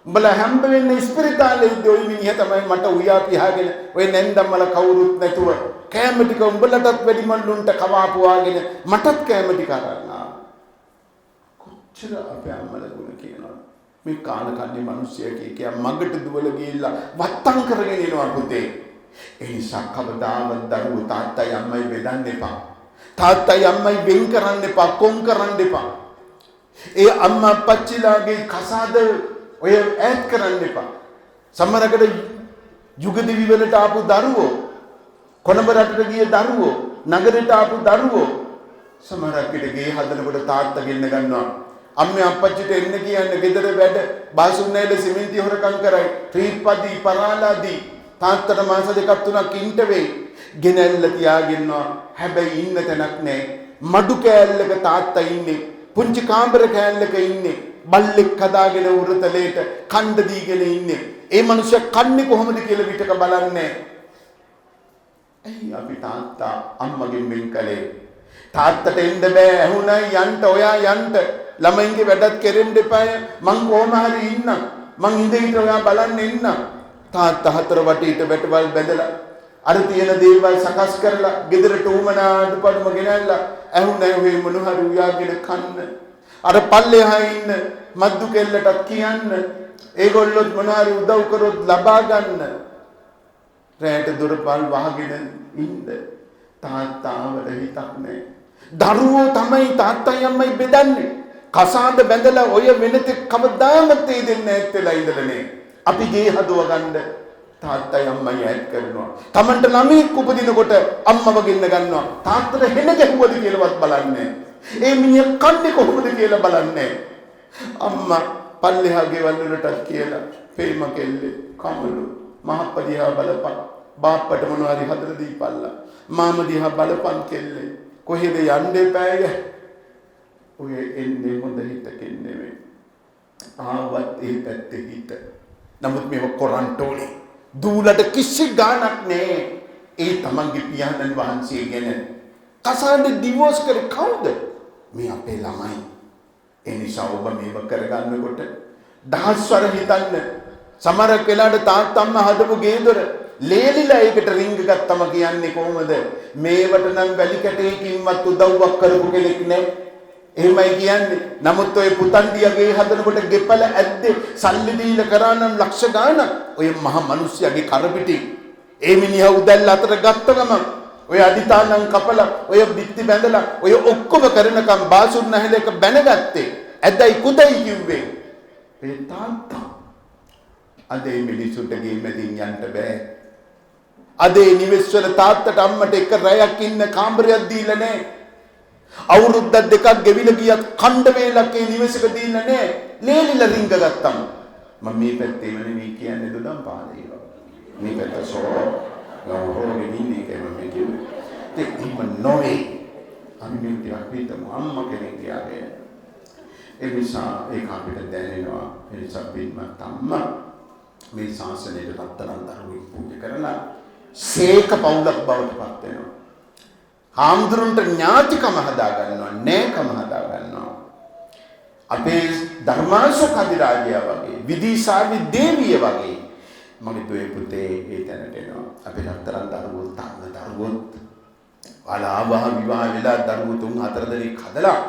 උඹලා හැම්බ වෙන්නේ ඉස්පිරිතාලේ ඉද්දී ওই මිනිහ තමයි මට උයා පියාගෙන ඔය නැන්දම්මල කවුරුත් නැතුව කෑම ටික උඹලටත් වැඩි මල්ලුන්ට කවාපුවාගෙන මටත් කෑම ටික අරන් ආවා. කොච්චර අපේ අම්මලා ගුණ කියනවා. මේ කාල කන්නේ මිනිස්සෙක් කියා මගට දුවල ගිහිල්ලා වත්තම් කරගෙන එනවා පුතේ. ඒ නිසා කවදාවත් දරුවෝ තාත්තයි අම්මයි බෙදන්න එපා. තාත්තයි අම්මයි වෙන් කරන්න එපා, කොම් කරන්න එපා. ඒ අම්මා අප්පච්චිලාගේ කසාද ඔය ඈඩ් කරන්න එපා. සමහරකට යුගදිවි වලට ආපු දරුවෝ, කොළඹ රටට ගිය දරුවෝ, නගරයට ආපු දරුවෝ සමහරකට ගේ හදනකොට තාත්තා ගෙන්න ගන්නවා. අම්මේ අප්පච්චිට එන්න කියන්නේ ගෙදර වැඩ බාසුන්නයිල සිමෙන්ති හොරකම් කරයි, ත්‍රිප්පදී පරාලාදී තාත්තට මාස දෙකක් තුනක් ඉන්න වෙයි. ගෙනල්ල තියාගෙනවා. හැබැයි ඉන්න තැනක් නැහැ. මඩු කෑල්ලක තාත්තා ඉන්නේ. පුංචි කාමර කෑල්ලක ඉන්නේ. බල්ලෙක් හදාගෙන උරතලේට කණ්ඩ දීගෙන ඉන්නේ. ඒ මනුස්සයා කන්නේ කොහොමද කියලා විතක බලන්නේ. ඇයි අපි තාත්තා අම්මගෙන් වෙන් කළේ? තාත්තට එන්න බෑ, ඇහුණයි යන්න, ඔයා යන්න. ළමයින්ගේ වැඩත් කෙරෙන්න එපාය. මං කොහොම හරි ඉන්නම්. මං ඉඳිට ඔයා බලන්න එන්න. තාත්තා හතර වටේට වැටවල් බැඳලා අර තියෙන දේවල් සකස් කරලා ගෙදරට උමනා අඩුපාඩුම ගෙනල්ලා ඇහුණයි ඔය මොන හරි උයාගෙන කන්න. අර පල්ලෙහා ඉන්න මද්දු කෙල්ලටත් කියන්න. ඒගොල්ලොත් මොන හරි උදව් කරොත් ලබා ගන්න. රැට දොරපල් වහගෙන ඉන්න. තාත්තාවට හිතක් නැහැ. දරුවෝ තමයි තාත්තයි අම්මයි බෙදන්නේ. කසාද බැඳලා ඔය වෙනතේ කවදාවත් ඒ දෙන්නේ නැත්තේලා ඉඳලානේ. අපි ගේ හදව ගන්න තාත්තයි අම්මයි ඈඩ් කරනවා. Tamanට ළමෙක් උපදිනකොට අම්මව ගෙන්න ගන්නවා. තාත්තට හෙන ගැහුවද කියලාවත් බලන්නේ. ඒ මිනිහ කන්නේ කොහොමද කියලා බලන්නේ. අම්මා පල්ලෙහා ගෙවල් වලටත් කියලා පේම කෙල්ලේ කමලු මහප්පදිහා බලපන්. බාප්පට මොනවා හරි හදලා දීපල්ලා. මාම දිහා බලපන් කෙල්ලේ. කොහෙද යන්න එපාය. ඔය එන්නේ හොඳ හිතකින් නෙමෙයි. ආවත් ඒ පැත්තේ හිත. නමුත් මේව කොරන්ටෝලේ දූලට කිසි ගාණක් නැහැ. ඒ තමන්ගේ පියාණන් වහන්සේ ගැන කසාද ඩිවෝස් කරේ කවුද? මේ අපේ ළමයි. ඒ නිසා ඔබ මේව කරගන්නකොට දහස්වර හිතන්න. සමහරක් වෙලාවට තාත්තම්ම හදපු ගේ දොර ලේලිලා ඒකට රින්ග ගත්තම කියන්නේ කොහොමද? මේවට නම් වැලි කැටයකින්වත් උදව්වක් කරපු කෙනෙක් නැහැ. එහෙමයි කියන්නේ. නමුත් ඔය පුතන්ඩියගේ හදනකොට ගෙපල ඇද්දේ සල්ලි දීලා කරා නම් ලක්ෂ ගාණක්. ඔය මහ මිනිස්සයාගේ කරපිටි ඒ මිනිහා උදැල්ල අතර ගත්ත ගමන් ඔය අදිතානම් කපලා ඔය බිත්ති බැඳලා ඔය ඔක්කොම කරනකම් බාසුන් නැහැලක බැනගත්තේ. ඇදයි කුදයි කිව්වේ. ඒ තාත්තා. අද මේ මිනිසුන්ට ගෙම්මෙදින් යන්න බෑ. අද ඒ නිවෙස්වල තාත්තට අම්මට එක රැයක් ඉන්න කාමරයක් දීලා නැහැ. අවුරුද්දක් දෙකක් ගෙවිලා ගියත් කණ්ඩ වේලක් ඒ නිවෙසක දීලා නැහැ. ලේලිලා රින්ග ගත්තම මම මේ පැත්තේ නෙමෙයි කියන්නේ දුඩම් පාදේ. මේ පැත්ත හොරගෙන ඉන්නේ කියලා මම කියන්නේ. ඒක නොවේ. අනිත් අපිටම අම්මා කෙනෙක් කියාගේ. ඒ නිසා ඒක අපිට දැනෙනවා. ඒ නිසා පින්වත් අම්මා මේ ශාසනයේ රත්තරන් දරුවෙක් පූජා කරලා සේක පවුලක් බවට පත් වෙනවා. හාමුදුරන්ට ඥාතිකම හදා ගන්නවා, නෑකම හදා ගන්නවා. අපේ ධර්මාශෝක අධිරාජයා වගේ, විදීසාවි දේවිය වගේ මගේ දුවේ පුතේ ඒ තැනට එනවා. අපේ රත්තරන් දරුවෝ තාම දරුවොත් වලාවහ විවාහ වෙලා දරුවෝ 3-4 දෙනෙක් හදලා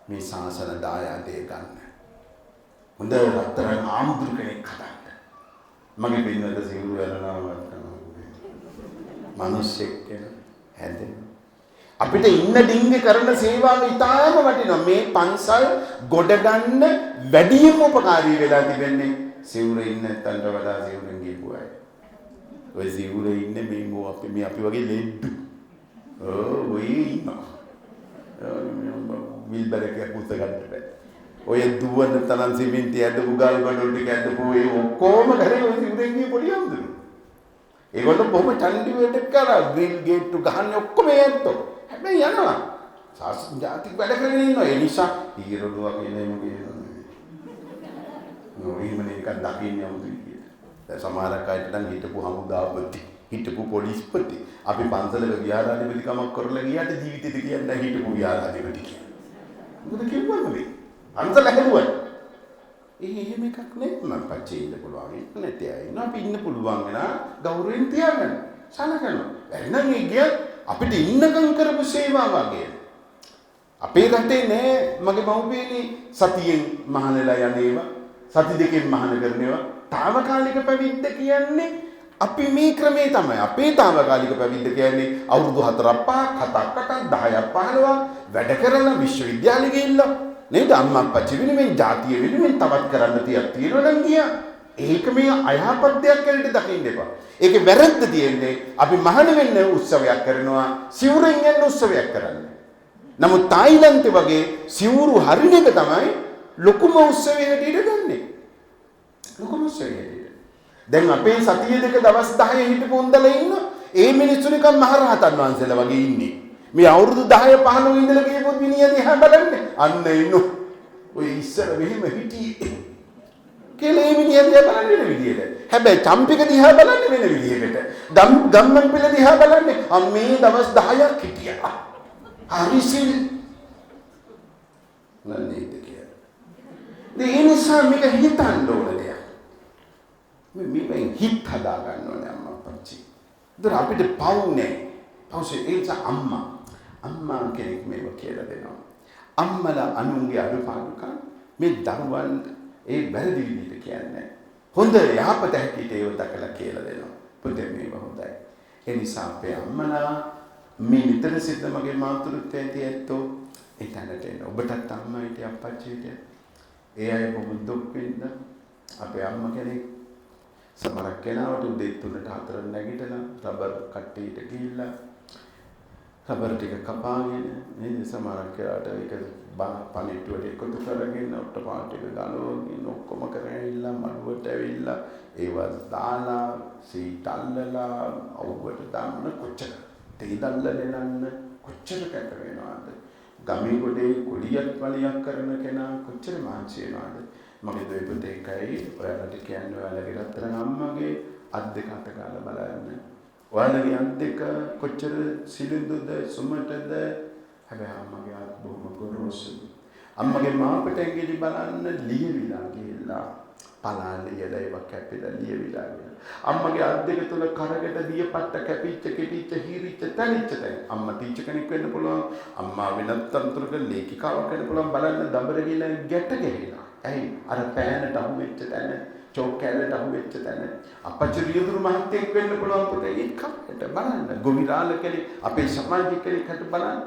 මේ ශාසන දායාදේ ගන්න. හොඳ රත්තරන් ආම්දුර කෙනෙක් හදන්න. මගේ පින්වත සිවුරු වලනවා මිනිස්සෙක් හැදෙන. අපිට ඉන්න ඩිංගේ කරන සේවාව ඉතාම වටිනවා. මේ පන්සල් ගොඩ ගන්න වැඩිම උපකාරී වෙලා තිබෙන්නේ සිවුර ඉන්න තැනට වඩා සිවුරෙන් ගිහපු අය. ඔය සිවුර ඉන්නේ මේ අපි වගේ ලෙඩ්ඩු. ඔය ඉන්නවා. මිල්බරක පුත ගන්න බෑ. ඔය දුවන තරම් සිමෙන්ති ඇදපු ගල් බඩොල් ටික ඇදපු ඒ ඔක්කොම කරේ ඔය සිවුරෙන් ගිය පොඩි අමුදුනේ. ඒගොල්ලෝ බොහොම චන්ඩි වලට කරා ග්‍රිල් ගේට් ගහන්නේ ඔක්කොම ඇත්තෝ. හැබැයි යනවා. සාසන ජාතික වැඩ කරගෙන ඉන්නවා. ඒ නිසා ඊරොඩුවා කියලා එමු කියනවා. නොවීමනේ එකක් දකින්න යමුද කියලා. දැන් සමහර අයට නම් හිටපු හමුදාපති, හිටපු පොලිස්පති, අපි පන්සලක විහාරාධිපති කමක් කරලා ගියාට ජීවිතේට කියන්නේ හිටපු විහාරාධිපති කියලා. මොකද කිව්වන්නේ? පන්සල හැදුවා. එහෙම එකක් නෙමෙයි. මම පච්චේ ඉන්න පුළුවන්. නැති අය ඉන්න අපි ඉන්න පුළුවන් වෙනා ගෞරවයෙන් තියාගන්න. සලකනවා. එහෙනම් මේ අපිට ඉන්නකම් කරපු සේවාව වගේ. අපේ රටේ නෑ මගේ මව්පියනේ සතියෙන් මහානලා යන්නේවා සති දෙකෙන් මහාන කරනේවා తాවකාලික පැවිද්ද කියන්නේ අපි මේ ක්‍රමේ තමයි අපේ తాවකාලික පැවිද්ද කියන්නේ අවුරුදු 4ක් 5ක් 7ක් 8ක් 10ක් 15ක් වැඩ කරලා විශ්වවිද්‍යාලෙ ගිහිල්ලා නේද අම්මා අප්පච්චි වෙනුවෙන් ජාතිය වෙනුවෙන් තවත් කරන්න තියක් තියෙනවා නම් ගියා ඒක මේ අයහපත් දෙයක් කියලා දකින්න එපා ඒකේ වැරද්ද තියෙන්නේ අපි මහාන වෙන්න උත්සවයක් කරනවා සිවුරෙන් යන උත්සවයක් කරන්නේ නමුත් තායිලන්තේ වගේ සිවුරු හරින එක තමයි ලොකුම උත්සවය හැටියට ගන්නෙ. ලොකුම උත්සවය හැටියට. දැන් අපේ සතිය දෙක දවස් 10 හිටපු උන්දලා ඉන්න ඒ මිනිස්සු නිකන් මහරහතන් වහන්සේලා වගේ ඉන්නේ. මේ අවුරුදු 10 15 ඉඳලා ගියපොත් මිනිහා දිහා බලන්නේ. අන්න ඉන්නු. ඔය ඉස්සර මෙහෙම හිටියේ. කියලා මේ මිනිහා දිහා බලන්නේ වෙන විදියට. හැබැයි චම්පික දිහා බලන්නේ වෙන විදියකට. ගම්මන් පිළ දිහා බලන්නේ අම්මේ දවස් 10ක් හිටියා. හරිසිල් නේද කියලා. ඒ නිසා මේක හිතන්න ඕන දෙයක්. මේ හිත හදා ගන්න ඕනේ අම්මා අප්පච්චි. ඒතර අපිට පවුනේ. පවුසේ ඒ නිසා අම්මා කෙනෙක් මේව කියලා දෙනවා. අම්මලා අනුන්ගේ අඩුපාඩුකම් මේ දරුවන් ඒ වැරදි විදිහට කියන්නේ. හොඳ යහපත හැටියට ඒව දකලා කියලා දෙනවා. පුතේ මේව හොඳයි. ඒ නිසා අපේ අම්මලා මේ නිතර සිද්ධ මගේ මාතෘත්වයෙන් තියැත්තෝ ඒ තැනට එන ඔබටත් අම්මා හිටිය අප්පච්චි හිටිය ඒ අය බොහොම දුක් විඳ අපේ අම්මා කෙනෙක් සමහරක් කෙනාට උදේ 3ට 4ට නැගිටලා රබර් කට්ටියට ගිහිල්ලා රබර් ටික කපාගෙන නේද සමහරක් කෙනාට ඒක පණිටුවට එකතු කරගෙන ඔට්ට පාට එක ගලවගෙන ඔක්කොම කරගෙන මඩුවට ඇවිල්ලා ඒවා දාලා සීතල්ලලා අවුවට දාන්න කොච්චර තේදල්ල දෙනන්න කොච්චර කැප වෙනවද ගමේ ගොඩේ කුලියක් වලියක් කරන කෙනා කොච්චර මාංශ වෙනවද මගේ දෙවි පුතේ එකයි ඔයාලට කියන්නේ ඔයාලගේ රත්තරන් අම්මගේ අත් දෙක අත ගාලා බලන්න ඔයාලගේ අත් දෙක කොච්චර සිලිඳුද සුමටද හැබැයි අම්මගේ අත් බොහොම ගොරෝසුයි අම්මගේ මාපට ඇඟිලි බලන්න ලියවිලා ගිහිල්ලා පලාලියලා ඒවා කැපිලා ලියවිලා ගියා අම්මගේ අත් දෙක තුල කරකට දියපට්ට කැපිච්ච කෙටිච්ච හීරිච්ච තනිච්ච තැන අම්මා ටීචර් කෙනෙක් වෙන්න පුළුවන් අම්මා වෙනත් අතරක ලේඛිකාවක් වෙන්න පුළුවන් බලන්න දබර ගිහලා ගැට ගැහිලා ඇයි අර පෑනට අහු වෙච්ච තැන චෝක් කැලේට අහු වෙච්ච තැන අපච්චි රියදුරු මහත්තයෙක් වෙන්න පුළුවන් පුතේ ඒකට බලන්න ගොවිරාල කෙනෙක් අපේ සමාජික කෙනෙක්ට බලන්න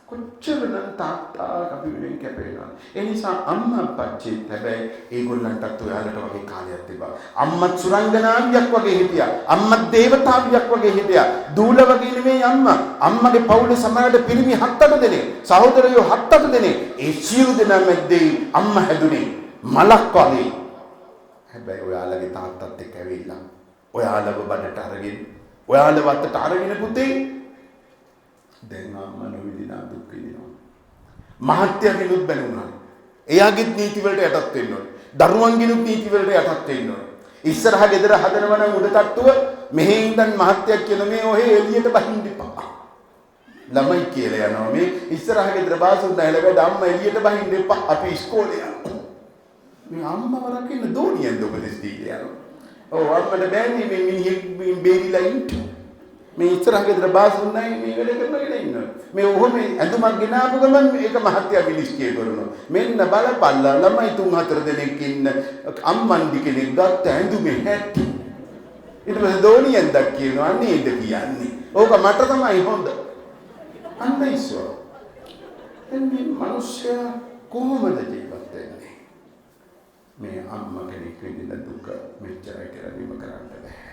කොච්චරනම් තාත්තා අපි වෙනින් කැපෙනවා ඒ නිසා අම්මා අපච්චි හැබැයි ඒගොල්ලන්ටත් ඔයාලට වගේ කාලයක් තිබා අම්මත් සුරංගනාවියක් වගේ හිටියා අම්මත් දේවතාවියක් වගේ හිටියා දූල වගේ නෙමෙයි අම්මගේ පවුලේ සමහරට පිරිමි 7-8 දෙනෙක් සහෝදරයෝ 7-8 දෙනෙක් ඒ සියලු දෙනා මැද්දේ අම්මා හැදුනේ මලක් වගේ හැබැයි ඔයාලගේ තාත්තත් එක්ක ඇවිල්ලා ඔයාලව බඩට අරගෙන ඔයාලව අතට අරගෙන පුතේ දැන් අම්මා නොවිදිනා දුක් විඳිනවා. මහත්යගෙනුත් බැනුණා. එයාගෙත් නීති වලට යටත් වෙන්න ඕනේ. දරුවන්ගෙනුත් නීති වලට යටත් වෙන්න ඕනේ. ඉස්සරහ ගෙදර හදනවා නම් උඩ තට්ටුව මෙහෙ ඉඳන් මහත්යක් කියන මේ ඔහේ එළියට බහින්න එපා. ළමයි කියලා යනවා මේ ඉස්සරහ ගෙදර බාසුන් නැහැල වැඩ අම්මා එළියට බහින්න එපා. අපි ඉස්කෝලේ යනවා. මේ අම්මා වරකින්න දෝනියෙන්ද උපදෙස් දීලා යනවා. ඔව් අපිට බෑනේ මේ මිනිහෙක් බේරිලා ඉන්න. මේ ඉස්සරහ ගෙදර බාසුන් නැහැ මේ වැඩ කරනගෙන ඉන්නවා. මේ ඔහොම ඇඳුමක් ගෙනාපු ගමන් මේක මහත්ය විනිශ්චය කරනවා. මෙන්න බලපල්ලා ළමයි 3-4 දෙනෙක් ඉන්න අම්මන්ඩි කෙනෙක් ගත්ත ඇඳුමේ හැටි. ඊට පස්සේ දෝනියෙන්ද කියනවා නේද කියන්නේ. ඕක මට තමයි හොඳ. අන්න ඉස්සෝ. එන්නේ මිනිස්සයා කොහොමද ජීවත් වෙන්නේ? මේ අම්මා කෙනෙක් විඳින දුක මෙච්චරයි කියලා නිම කරන්න බෑ.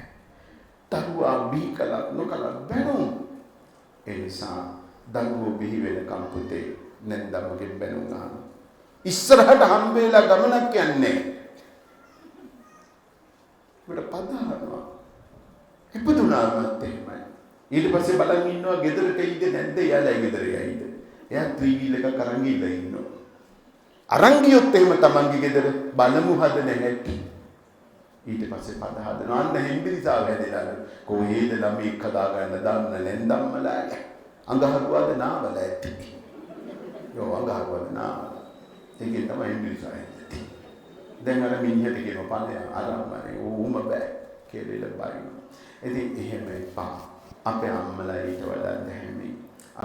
දරුවා බිහි කළත් නොකළත් බැනුම්. ඒ නිසා දරුවෝ බිහි වෙනකම් පුතේ නැන්දම්මගෙන් බැනුම් අහන. ඉස්සරහට හම්බෙලා ගමනක් යන්නේ. මට පදහනවා. ඉපදුනාමත් එහෙමයි. ඊට පස්සේ බලන් ඉන්නවා ගෙදරට එයිද නැද්ද එයාලා ගෙදර යයිද. එයා ත්‍රිවිල් එකක් අරන් ගිහලා ඉන්නවා. අරන් ගියොත් එහෙම තමන්ගේ ගෙදර බලමු හදන හැටි. ඊට පස්සේ පද හදනවා අන්න හෙම්බිරිසාව හැදෙලා කොහේද ළමයි කදා ගන්න දන්න නැන්දම්මලා අඟහරුවාද නාවල ඇති යෝ අඟහරුවාද නාවල ඒකේ තමයි හෙම්බිරිසාව ඇති දැන් අර මිනිහට කියන පණය අරම්මනේ ඌම බෑ කියලා බයිනවා ඉතින් එහෙම එපා අපේ අම්මලා ඊට වඩා දැහැමි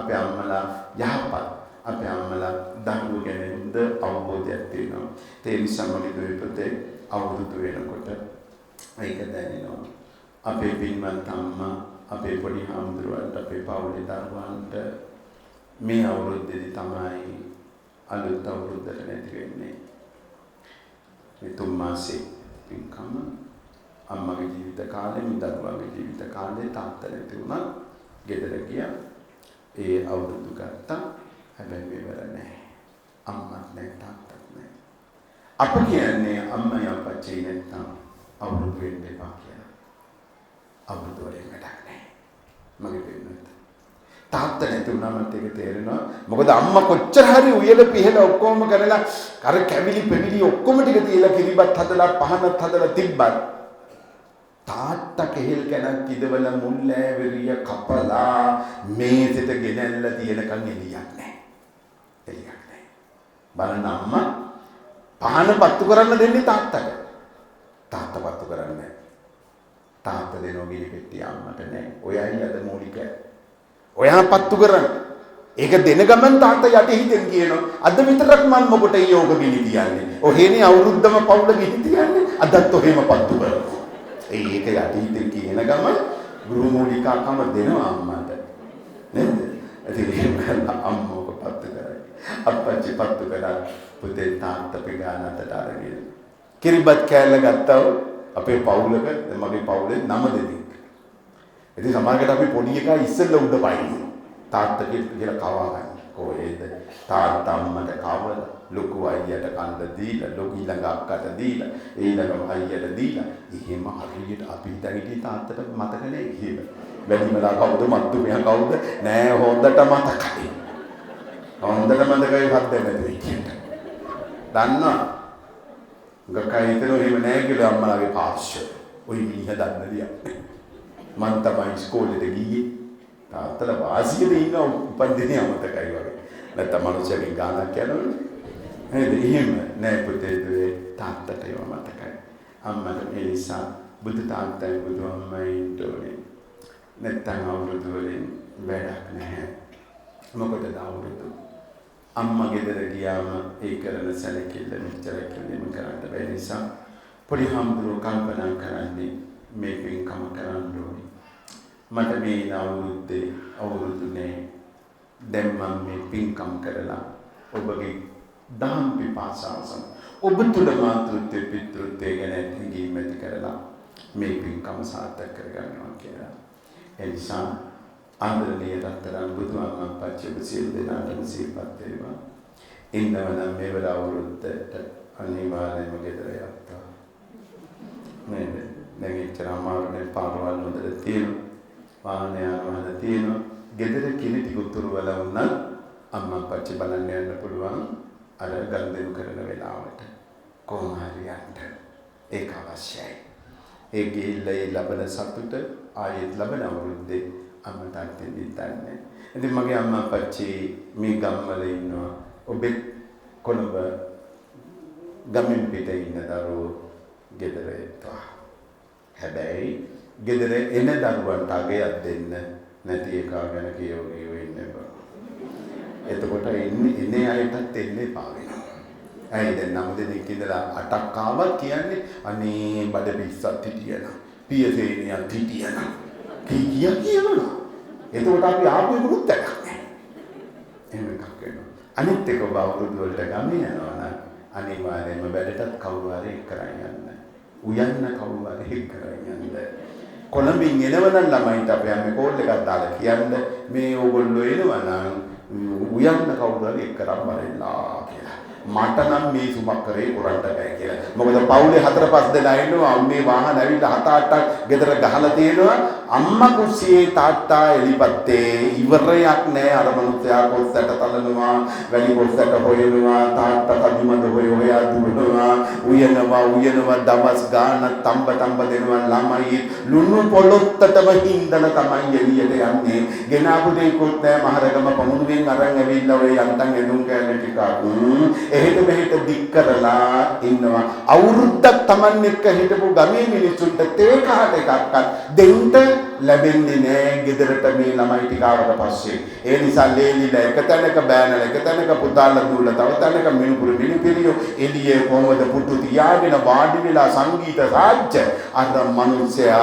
අපේ අම්මලා යහපත් අපේ අම්මලා දරුවෝ ගැන හොඳ අවබෝධයක් තියෙනවා. ඒ නිසා මගේ දුවේ පුතේ අවුරුදු වෙනකොට ඒක දැනෙනවා. අපේ පින්වත් අම්මා අපේ පොඩි හාමුදුරුවන්ට අපේ පවුලේ දරුවන්ට මේ අවුරුද්දේදී තමයි අලුත් අවුරුද්දට නැති වෙන්නේ. මේ 3 මාසේ පින්කම අම්මගේ ජීවිත කාලේ දරුවාගේ ජීවිත කාලේ තාත්තා නැති වුණා. ගෙදර ගියා. ඒ අවුරුදු ගත්තා. හැබැයි මෙවර නැහැ. අම්මත් නැහැ තාත්තත් නැහැ. අප කියන්නේ අම්මයි අපච්චි නැත්තම් අවුරුදු වෙන්න එපා කියලා. අවුරුදු වලින් වැඩක් නැහැ. මගේ වෙන්නත්. තාත්තා නැති වුණාමත් ඒක තේරෙනවා. මොකද අම්මා කොච්චර හරි උයල පිහල ඔක්කොම කරලා අර කැවිලි පෙවිලි ඔක්කොම ටික තියලා කිරිබත් හදලා පහනත් හදලා තිබ්බත් තාත්තා කෙහෙල් කනක් ඉදවල මුල් ඈවරිය කපලා මේසෙට ගෙනල්ලා තියනකන් එළියක් නැහැ. එළියක් නැහැ. බලන්න අම්මා පහන පත්තු කරන්න දෙන්නේ තාත්තට. තාත්තා පත්තු කරන්නේ නැහැ. තාත්තා දෙනෝ ගිනි පෙට්ටිය අම්මට නැහැ. ඔයයි අද මූලිකයි. ඔයා පත්තු කරන්න. ඒක දෙන ගමන් තාත්තා යටි හිතෙන් කියනවා අද විතරක් මම මොකට යෝග ගිනි තියන්නේ. ඔහේනේ අවුරුද්දම පවුල ගිනි තියන්නේ. අදත් ඔහෙම පත්තු කරනවා. ඒක යටි හිතෙන් කියන ගමන් ගෘහ මූලිකාකම දෙනවා අම්මට. නේද? ඉතින් අම්මෝක පත්තු කරයි. අප්පච්චි පත්තු කරා පුතේ තාත්තා පිගානකට අරගෙන. කිරිබත් කෑල්ල ගත්තව අපේ පවුලක මගේ පවුලේ 9 දෙනෙක්. ඉතින් සමහරකට අපි පොඩි එකා ඉස්සෙල්ලා උඩ පයින් තාත්තා කියලා කවා ගන්න. කොහෙද? තාත්තා අම්මට කවල ලොකු අයියට කන්න දීලා, ලොකු ඊළඟ අක්කට දීලා, ඊළඟ අයියට දීලා. එහෙම හරියට අපි හිතන්නේ තාත්තට මතක නැහැ කියලා. වැඩිමලා කවුද මත්තු මෙයා කවුද? නෑ හොඳට මතකයි. හොඳට මතකයි හද්දෙන්නේ නැති කියලා. දන්නවා? ගකයි හිතනෝ එහෙම නෑ කියලා අම්මලාගේ පාර්ශ්ව. ඔය මිනිහ දන්න දියක්. මං තමයි ඉස්කෝලේට ගියේ. තාත්තලා වාසියෙද ඉන්න උපන්දිනේ අමතකයි වගේ. නැත්නම් මනුස්සයගේ ගානක් යනවනේ. නේද? එහෙම නෑ පුතේ දුවේ තාත්තට ඒව මතකයි. අම්මට ඒ නිසා බුදු තාත්තයි බුදු අම්මයි ඉන්නෝනේ. නැත්නම් අවුරුදු වලින් වැඩක් නැහැ. මොකටද අවුරුදු? අම්මා ගෙදර ගියාම ඒ කරන සැලකිල්ල මෙච්චර කෙනෙම කරන්න බැරි නිසා පොඩි හම්බුරෝ කල්පනා කරන්නේ මේ පින්කම කරන්න ඕනේ. මට මේ අවුරුද්දේ අවුරුදු නෑ. දැන් මම මේ පින්කම් කරලා ඔබගේ දහම් පිපාසාවසන් ඔබ තුළ මාතෘත්වය පිතෘත්වය ගැන හැඟීම් ඇති කරලා මේ පින්කම සාර්ථක කරගන්නවා කියලා. ඒ නිසා ආදරණීය රත්තරන් බුදු අම්මපච්චි ඔබ සියලු දෙනාටම සිහිපත් වේවා. ඉන්නවනම් මේවර අවුරුද්දට අනිවාර්යයෙන්ම ගෙදර යත්තා. නේද? දැන් ඉච්චර අමාරුනේ පාරවල් හොඳට තියෙනවා. වාහන යාන තියෙනවා. ගෙදර කිලි ටික උතුරු වල වුණත් අම්මපච්චි බලන්න යන්න පුළුවන්. අර ගනුදෙනු කරන වෙලාවට කොහොම හරි යන්න ඒක අවශ්‍යයි. ඒ ගිහිල්ලා ඒ ලබන සතුට ආයෙත් ලබන අවුරුද්දේ අම්මට දෙන්නේ. ඉතින් මගේ අම්මා අපච්චි මේ ගම්වල ඉන්නවා. ඔබේ කොළඹ ගමින් පිට ඉන්න දරුවෝ ගෙදර එනවා. හැබැයි ගෙදර එන දරුවන්ට අගයක් දෙන්න නැති එකා ගැන කියෝ ඉන්න බෑ. එතකොට ඉන්නේ අයටත් එන්නේ එපා වෙනවා. ඇයි දැන් 9 දෙනෙක් ඉඳලා 8ක් ආවත් කියන්නේ අනේ බඩ පිස්සත් හිටියනම් පියසේනියක් හිටියනම් කියනවා. එතකොට අපි ආපු එකකුත් නැහැ. එහෙම එකක් වෙනවා. අනිත් එක බවුරුදු වලට ගමේ යනවා නම් අනිවාර්යයෙන්ම වැඩටත් කවුරු හරි එක් කරන් යන්න. උයන්න කවුරු හරි එක් කරන් යන්න. කොළඹින් එනවනම් ළමයින්ට අපි යන්නේ කෝල් එකක් දාලා කියන්න මේ ඕගොල්ලෝ එනවා නම් උයන්න කවුරු හරි එක් කරන් බලලා කියලා. මට නම් මේ සුමක් කරේ කරන්න බෑ කියලා. මොකද පවුලේ 4-5 දෙනා ඉන්නවා. මේ වාහන ඇවිල්ලා 7-8ක් ගෙදර ගහලා තියෙනවා. අම්මා කුස්සියේ තාත්තා එලිපත්තේ ඉවරයක් නෑ. අර මනුස්සයා කොස්සට තලනවා, වැලි කොස්සට හොයනවා, තාත්තා කදිමද හොයා දුවනවා, උයනවා දවස් ගාන තම්බ දෙනවා. ළමයි ලුණු පොළොත්තටම හින්දන තමයි එළියට යන්නේ. ගෙනාපු දෙයක්වත් නෑ. මහරගම පමුණුවෙන් අරන් ඇවිල්ලා ඔය යන්තම් එදුම් කෑල්ල ටිකක් එහෙට මෙහෙට දික් කරලා ඉන්නවා. අවුරුද්දක් Taman එක්ක හිටපු ගමේ මිනිස්සුන්ට තේ කහට එකක්වත් දෙන්න ලැබෙන්නේ නැහැ ගෙදරට මේ ළමයි ටික ආවට පස්සේ. ඒ නිසා ලේලිලා එක තැනක බෑනලා එක තැනක පුතාලා දුවලා තව තැනක මිනුපුරු මිනිපිරියෝ එළියේ කොහමද පුටු තියාගෙන වාඩි වෙලා සංගීත රාජ්‍ය අර මිනිස්සයා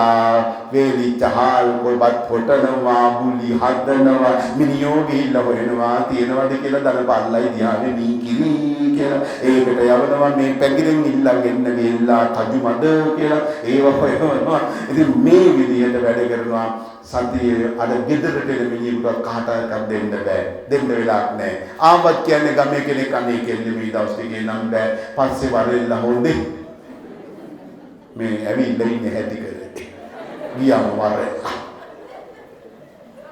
වේලිච්ච හාල් කොබත් පොටනවා බුලි හදනවා මිනියෝ ගිහිල්ලා හොයනවා තියනවාද කියලා දනපල්ලයි දිහාවේ මී කිරි කියලා ඒකට යවනවා මේ පැගිරෙන් ඉල්ලගෙන ගිහිල්ලා කජු මඩ කියලා ඒව හොයනවා. ඉතින් මේ විදිහට වැඩ කරනවා සතියේ අර ගෙදරට එන මිනිහෙකුට කහටක් දෙන්න බෑ. දෙන්න වෙලාවක් නැහැ. ආවත් කියන්නේ ගමේ කෙනෙක් අනේ කෙල්ල මේ දවස් ටිකේ නම් බෑ. පස්සේ වරෙල්ලා හොඳේ. මේ ඇවිල්ලා ඉන්නේ හැටි කරේ. ගියාම වරෙල්ලා.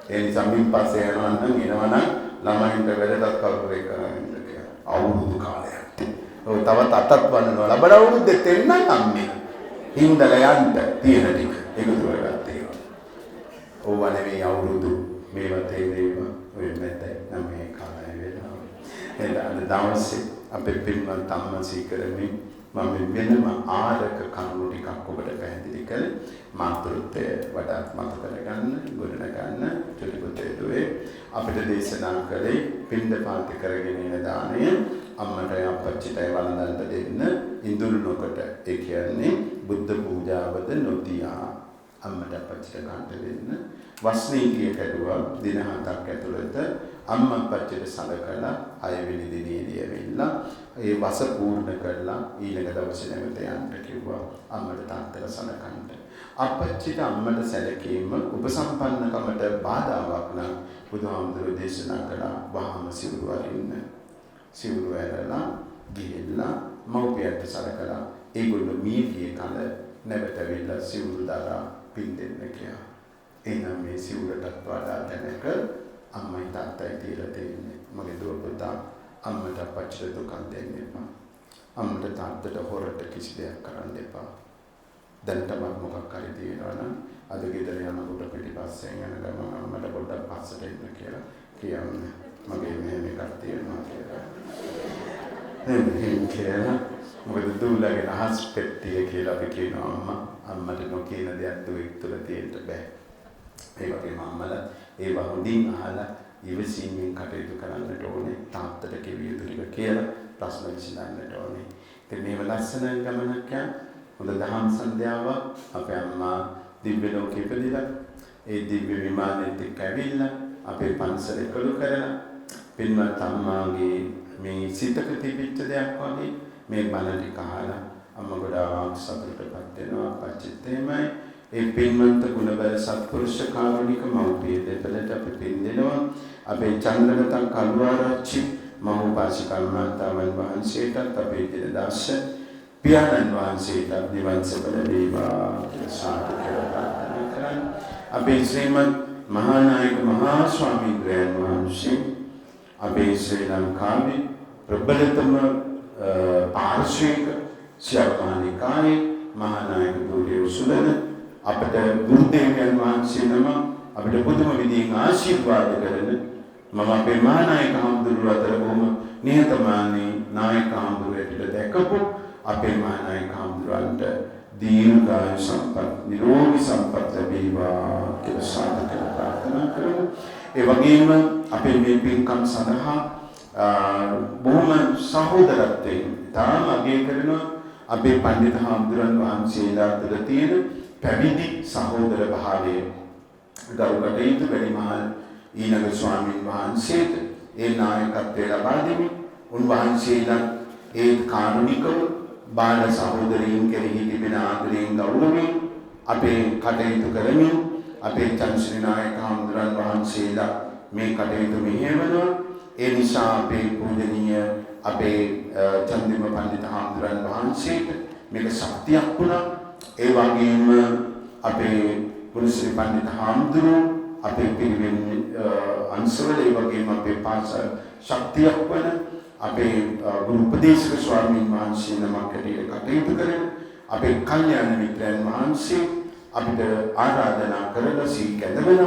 ඒ නිසා මින් පස්සේ යනවා නම් ළමයින්ට වැඩටත් කල්පනා කරන්න කියලා. අවුරුදු කාලයක්. ඔය තවත් අතත් වන්නනවා. ලබන අවුරුද්දේ දෙන්නම් අම්මේ. හින්දලා යන්න තියෙන ටික එකතු කරගත්තා. ඕවා නෙවෙයි අවුරුදු මේවත් ඒවා ඔය මෙතේ නම් මේ කාලය වෙනවා. එතන දවසේ අපේ පින්වත් අම්මා සීකරමින් මම වෙනම ආරක කරුණු ටිකක් ඔබට පැහැදිලි කළේ මාතෘත්වය වඩාත් මතක කරගන්න ගොඩනගන්න චුටිපුතේ දුවේ අපිට දේශනා කළේ පින්දපාත කරගෙන යන දාණය අම්මට අපච්චිටයි වළඳන්න දෙන්න ඉඳුරු නොකොට ඒ කියන්නේ බුද්ධ පූජාවද නොතියා අම්මට අපච්චිට ගන්න දෙන්න වස්නීකිය කැඩුවා දින 7ක් ඇතුළත අම්මා අපච්චිට සලකලා 6 වෙනි දිනේදී ඇවිල්ලා ඒ වස පූර්ණ කරලා ඊළඟ දවසේ නැවත යන්න කිව්වා අම්මට තාත්තලා සලකන්න. අපච්චිට අම්මට සැලකීම උපසම්පන්නකමට බාධාවක් නම් බුදුහාමුදුරුවෝ දේශනා කළා වහාම සිවුරු අරින්න. සිවුරු ඇරලා ගිහිල්ලා මව්පියන්ට සලකලා ඒගොල්ලෝ මීගිය කල නැවතවිලා සිවුරු දාලා පින් දෙන්න කියලා. එනම් මේ සිවුරටත් වඩා දැනක අම්මයි තාත්තයි තියලා දෙන්නේ. මගේ දුව පුතා අම්මට අපච්චිට දුකක් දෙන්න එපා. අම්මට තාත්තට හොරට කිසි දෙයක් කරන්න එපා. දැනටමත් මොකක් හරි තියෙනවා නම් අද ගෙදර යනකොට පිටිපස්සෙන් යන ගමන් අම්මට පොඩ්ඩක් පස්සට එන්න කියලා කියන්නේ. මගේ මෙහෙම එකක් තියෙනවා කියලා. එහෙනම් කියලා මොකද දුවලාගෙන අහස් පෙට්ටිය කියලා අපි කියනවා අම්මට නොකියන දෙයක් දුවෙක් තුළ තියෙන්න බෑ. ඒ වගේම අම්මලා ඒව හොඳින් අහලා ඉවසීමෙන් කටයුතු කරන්නට ඕනේ. තාත්තට කිවිය යුතු ටික කියලා ප්‍රශ්න විසඳන්නට ඕනේ. ඉතින් මේව ලස්සන ගමනක් හොඳ දහම් සන්ධ්‍යාවක් අපේ අම්මා දිව්‍ය ලෝකෙ ඉපදිලා ඒ දිව්‍ය විමානෙත් එක්ක ඇවිල්ලා අපේ පන්සල එකලු කරලා පින්වත් අම්මාගේ මේ සිතක තිබිච්ච දෙයක් වගේ මේ බණ ටික අහලා අම්මා ගොඩාක් සතුටටපත් වෙනවා. අපච්චිත් එහෙමයි. ඒ පින්වන්ත ගුණබල සත්පුරුෂ කාරුණික මව්පිය දෙපළට අපි පින් දෙනවා. අපේ චන්ද්‍රලතා කළුආරච්චි මහෝපාසිකල්මාතාවන් වහන්සේටත් අපේ දිනදාස පියාණන් වහන්සේටත් නිවන් සුව ලැබේවා කියලා සාදු කියලා ප්‍රාර්ථනා කරන්න. අපේ ශ්‍රීමත් මහානායක මහා ස්වාමීන් වහන්සේ අපේ ශ්‍රී ලංකාවේ ප්‍රබලතම පාර්ශ්වික ශාක්‍යනිකායේ මහානායක ගුරුදේව සුලන අපට ගුරුදේවයන් වහන්සේ නම අපිට පුදුම විදිහින් ආශිර්වාද කරන මම අපේ මහානායක හඳුරු අතර බොහොම නිහතමානී නායක හඳුරේට දැකපු අපේ මහානායක හඳුරන්ට දීර්ඝායු සම්පත් නිරෝගී සම්පත් ලැබේවා කියලා සාදු කියලා ප්‍රාර්ථනා කරමු. ඒ වගේම අපේ මේ පින්කම් සඳහා බොහොම සහෝදරත්වයෙන් තාම අගය කරන අපේ පඬිතු හාමුදුරන් වහන්සේලා අතර තියෙන පැවිදි සහෝදර භාවය ගරු කටයුතු වැඩිමහල් ඊළඟ ස්වාමීන් වහන්සේට ඒ නායකත්වය ලබා දෙමින් උන්වහන්සේලා ඒ කාරුණිකව බාල සහෝදරීන් කෙරෙහි තිබෙන ආදරයෙන් ගෞරවයෙන් අපේ කටයුතු කරමින් අපේ චන්ද්‍රශ්‍රී නායක හාමුදුරන් වහන්සේලා මේ කටයුතු මෙහෙයවනවා. ඒ නිසා අපේ පූජනීය අපේ චන්දිම පඬිතු හාමුදුරන් වහන්සේට මේක ශක්තියක් වුණා. ඒ වගේම අපේ ගුරුශ්‍රී පඬිතු හාමුදුරුවෝ අපේ පිරිවෙන් අංශවල ඒ වගේම අපේ පාසල් ශක්තියක් වන අපේ ගුරු උපදේශක ස්වාමීන් වහන්සේ නමක් හැටියට කටයුතු කරන අපේ කල්යාණ මිත්‍රයන් වහන්සේ අපිට ආරාධනා කරලා සී කැඳවන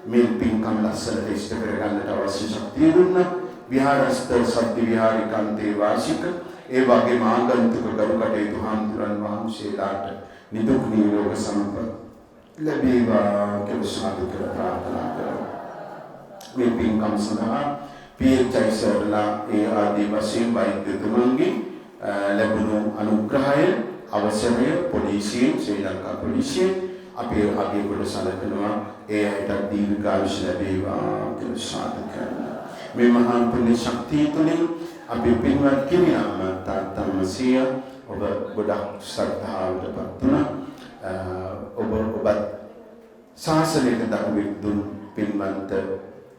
මේ පින්කම් ලස්සනට ඉෂ්ට කරගන්නට අවශ්‍ය ශක්තිය දුන්නා. විහාරස්ත සත්‍ය විහාරිකාන්තේ වාසික ඒ වගේම ආගන්තුක කරු කටයුතු හාමුදුරන් වහන්සේලාට නිදුක් නිරෝග සම්පත් ලැබේවා කියලා සාදු කියලා ප්‍රාර්ථනා කරමු. මේ පින්කම් සඳහා පියචයිසර්ලා ඒ ආදී වශයෙන් වෛද්‍යතුමන්ගේ ලැබුණු අනුග්‍රහය අවසරය පොලිසියෙන් ශ්‍රී ලංකා පොලිසියෙන් අපේ අගය කොට සැලකනවා ඒ අයට දීර්ඝායුෂ ලැබේවා කියලා සාදු කරනවා. මේ මහා පුණ්‍ය ශක්තිය තුළින් අපි පින්වත් කිමියාම තාත්තමසිය ඔබ ගොඩක් ශ්‍රද්ධාවට පත් වුණා. ඔබත් ශාසනයට දක්වෙක් දුන් පින්වන්ත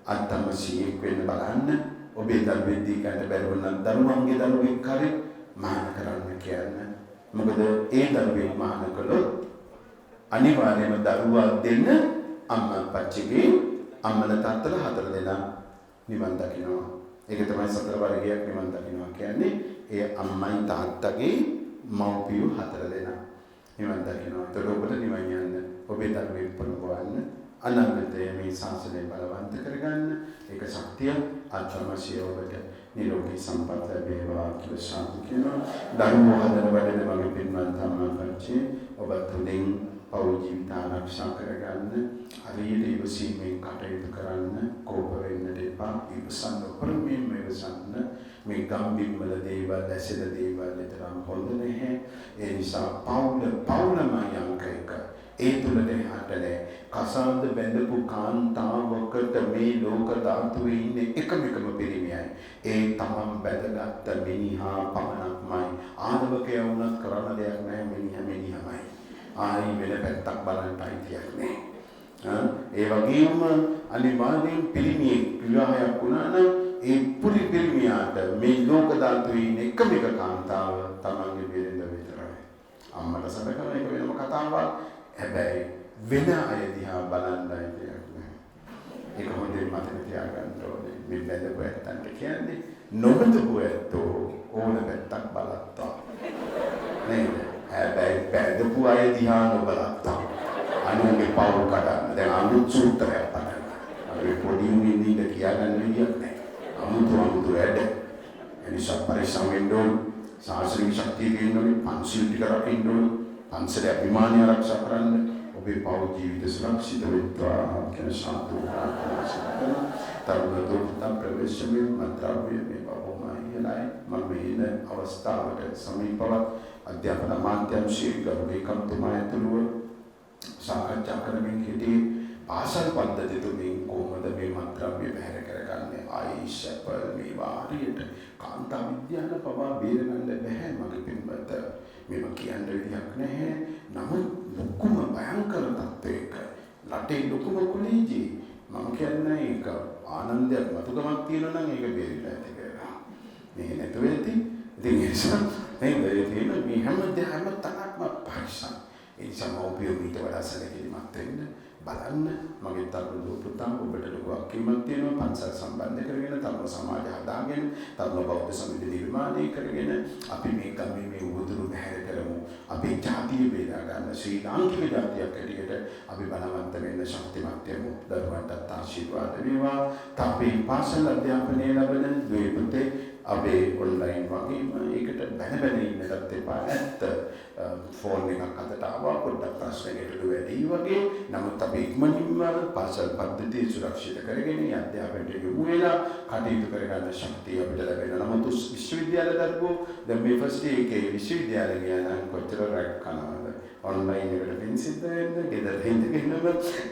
අත්තමසියෙක් වෙන්න බලන්න. ඔබේ දරුවෙක්දී ගන්න බැරුව නම් දරුවන්ගේ දරුවෙක් හරි මහාන කරන්න කියන්න. මොකද ඒ දරුවෙක් මහාන කළොත් අනිවාර්යයෙන්ම දරුවා දෙන්න අම්මා පච්චිගේ අම්මල තාත්තලා හතර දෙනා නිවන් දකින්නවා. ඒක තමයි සතර වර්ගයක් නිවන් දකින්නවා කියන්නේ. ඒ අම්මයි තාත්තගේ මව්පියෝ හතර දෙනා නිවන් දකින්නවා. ඒතර ඔබට නිවන් යන්න ඔබේ දරුවෙක් පොළඹවන්න අනාගතයේ මේ ශාසනය බලවන්ත කරගන්න ඒක ශක්තිය අත්මසිය ඔබට නිරෝගී සම්පත ලැබේවා කියලා සාදු කියනවා. දරුවෝ හදන වැඩේ මගේ පින්වත් අම්මා පච්චි ඔබ තුලින් පෞල් ජීවිත ආරක්ෂා කරගන්න හරියට ඉවසීමෙන් කටයුතු කරන්න කෝප වෙන්න එපා. ඉවසන්න ප්‍රමේම ඉවසන්න මේ ගම්බිම් වල දේවල් ඇසෙන දේවල් විතරක් හොඳ නැහැ. ඒ නිසා පෞලමයි අංකයක ඒ තුලට හටනේ කසාන්ද බැඳපු කාන්තාවකට මේ ලෝක ධාතුවේ ඉන්නේ එකම පිරිමියයි. ඒ තමන් බැඳගත්ත මිනිහා පමණක්මයි. ආදවකය වුණත් කරන්න දෙයක් නැහැ. මිනිහමයි. ආයි වෙන පැත්තක් බලන්න අයිතියක් නැහැ. ඒ වගේම අනිවාර්යෙන් පිරිමියෙක් විවාහයක් වුණා නම් ඒ පිරිමියාට මේ ලෝක ධාතුවේ ඉන්නේ එකම කාන්තාව තමන්ගේ බිරිඳ විතරයි. අම්මට සැලකන එක වෙනම කතාවක්. හැබැයි වෙන අය දිහා බලන්නයි දෙයක් නැහැ. ඒක හොඳින් මතක තියාගන්න ඕනේ. මේ බැඳපු ඇත්තන්ට කියන්නේ නොබඳපු ඇත්තෝ ඕන පැත්තක් බලත්තා. නේද? හැබැයි බැඳපු අය දිහා නොබලත්තා. අනුන්ගේ පවුල් කඩන්න. දැන් අමුතු සූත්‍රයක් පටන්. අපි පොඩි උන්ගේ දීලා කියාගන්න විදියක් නැහැ. අමුතු වැඩ. එනිසා පරිස්සම් වෙන්න ඕනේ. සාසනික ශක්තිය තියෙන්න ඕනේ. පන්සිල් ටික රකින්න ඕනේ. පන්සලේ අභිමානය ආරක්ෂා කරන්න ඔබේ පෞද්ගලික ජීවිත සුරක්ෂිත වෙත්වා කියලා සාදු ප්‍රාර්ථනා කරනවා. තරුණ දුර්තම් ප්‍රවේශමේ මන්ත්‍රාවේ මේ බවමයිලයි මම මේ අවස්ථාවට සමීපව අධ්‍යාපන මාධ්‍යංශයේ ගරුකම්තුමා ඇතුළුව සාකච්ඡා කරමින් සිටි පාසල් පද්ධතිය තුලින් කොහොමද මේ මන්ත්‍රාවේ බැහැර කරගන්නේ ආයිෂපල් මේ වාරියට කාන්තා විද්‍යාව පවා බේරගන්න බැහැ මගේ පින්වත. මේව කියන්න විදියක් නැහැ. නමුත් ලොකුම භයංකර තත්ත්වයක රටේ ලොකුම කොලීජි මම කියන්නේ ඒක ආනන්දයක් මතුකමක් තියෙනවා නම් ඒක බේරිලා ඇති කියලා. මේ නැතුව ඇති. ඉතින් ඒ නිසා මේ හැම තැනක්ම පරිසම්. ඒ නිසා මෝපියෝ මීට වඩා සැලකිලිමත් වෙන්න බලන්න. මගේ තරුණ පුතා ඔබට ලොකු අක්කීමක් තියෙනවා. පන්සල් සම්බන්ධ කරගෙන තරුණ සමාජය හදාගෙන තරුණ බෞද්ධ සමිති නිර්මාණය කරගෙන අපි මේ ගමේ මේ උවදුරු බැහැර කරමු. අපේ ජාතිය බේරා ගන්න ශ්‍රී ලාංකික ජාතියක් හැටියට අපි බලවන්ත වෙන්න ශක්තිමත් වෙමු. දරුවන්ටත් ආශිර්වාද වේවා. තාපේ පාසල් අධ්‍යාපනය ලැබෙන දුවේ පුතේ අපේ ඔන්ලයින් වගේම ඒකට බැන ඉන්නටත් එපා. ඇත්ත ෆෝන් එකක් අතට ආවා පොඩ්ඩක් ප්‍රශ්නයකට වැඩි වගේ. නමුත් අපි ඉක්මනින්ම පාසල් පද්ධතිය සුරක්ෂිත කරගෙන අධ්‍යාපනයට යොමු වෙලා කටයුතු කරගන්න ශක්තිය අපිට ලැබෙනවා. නමුත් විශ්වවිද්‍යාල දරුවෝ දැන් මේ ෆස්ට් එකේ විශ්වවිද්‍යාලය ගියා නම් කොච්චර රැක් කරනවද? ඔන්ලයින් එකට පින් සිද්ධ වෙන්න ගෙදර හින්දගෙනම